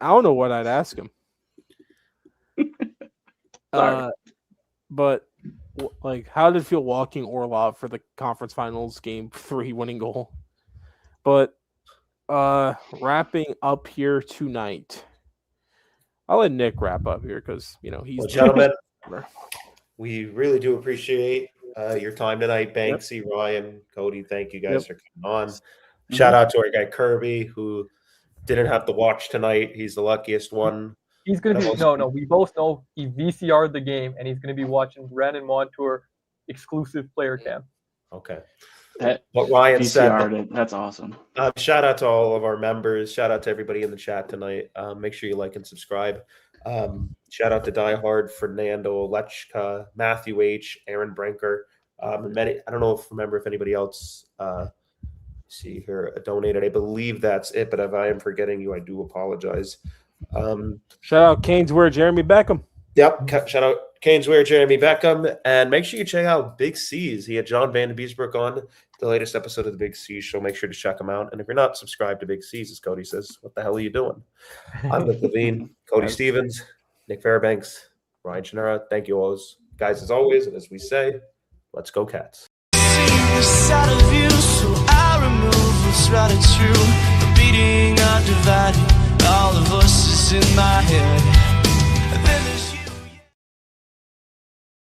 don't know what I'd ask him. Sorry. But like, how did it feel walking Orlov for the conference finals game 3 winning goal? But wrapping up here tonight. I'll let Nick wrap up here because he's Well, gentlemen, we really do appreciate your time tonight. Banksy, Ryan, Cody, thank you guys for coming on. Shout out to our guy Kirby, who didn't have to watch tonight. He's the luckiest one. He's going to be – no. We both know he VCR'd the game, and he's going to be watching Brandon Montour exclusive player cam. Okay. What Ryan said. That's awesome. Shout out to all of our members. Shout out to everybody in the chat tonight. Make sure you like and subscribe. Shout out to Die Hard, Fernando, Lechka, Matthew H., Aaron Brinker. And many, I don't know if anybody else see here donated. I believe that's it, but if I am forgetting you, I do apologize. Shout out Caneswear, Jeremy Beckham. Yep. Shout out Caneswear, Jeremy Beckham. And make sure you check out Big C's. He had John Van de Beesbrook on the latest episode of the Big C's show. Make sure to check him out. And if you're not subscribed to Big C's, as Cody says, what the hell are you doing? I'm Nick Levine, Cody Stevens, Nick Fairbanks, Ryan Chinera. Thank you all, guys, as always. And as we say, let's go Cats. Beating undivided, all the voices in my head.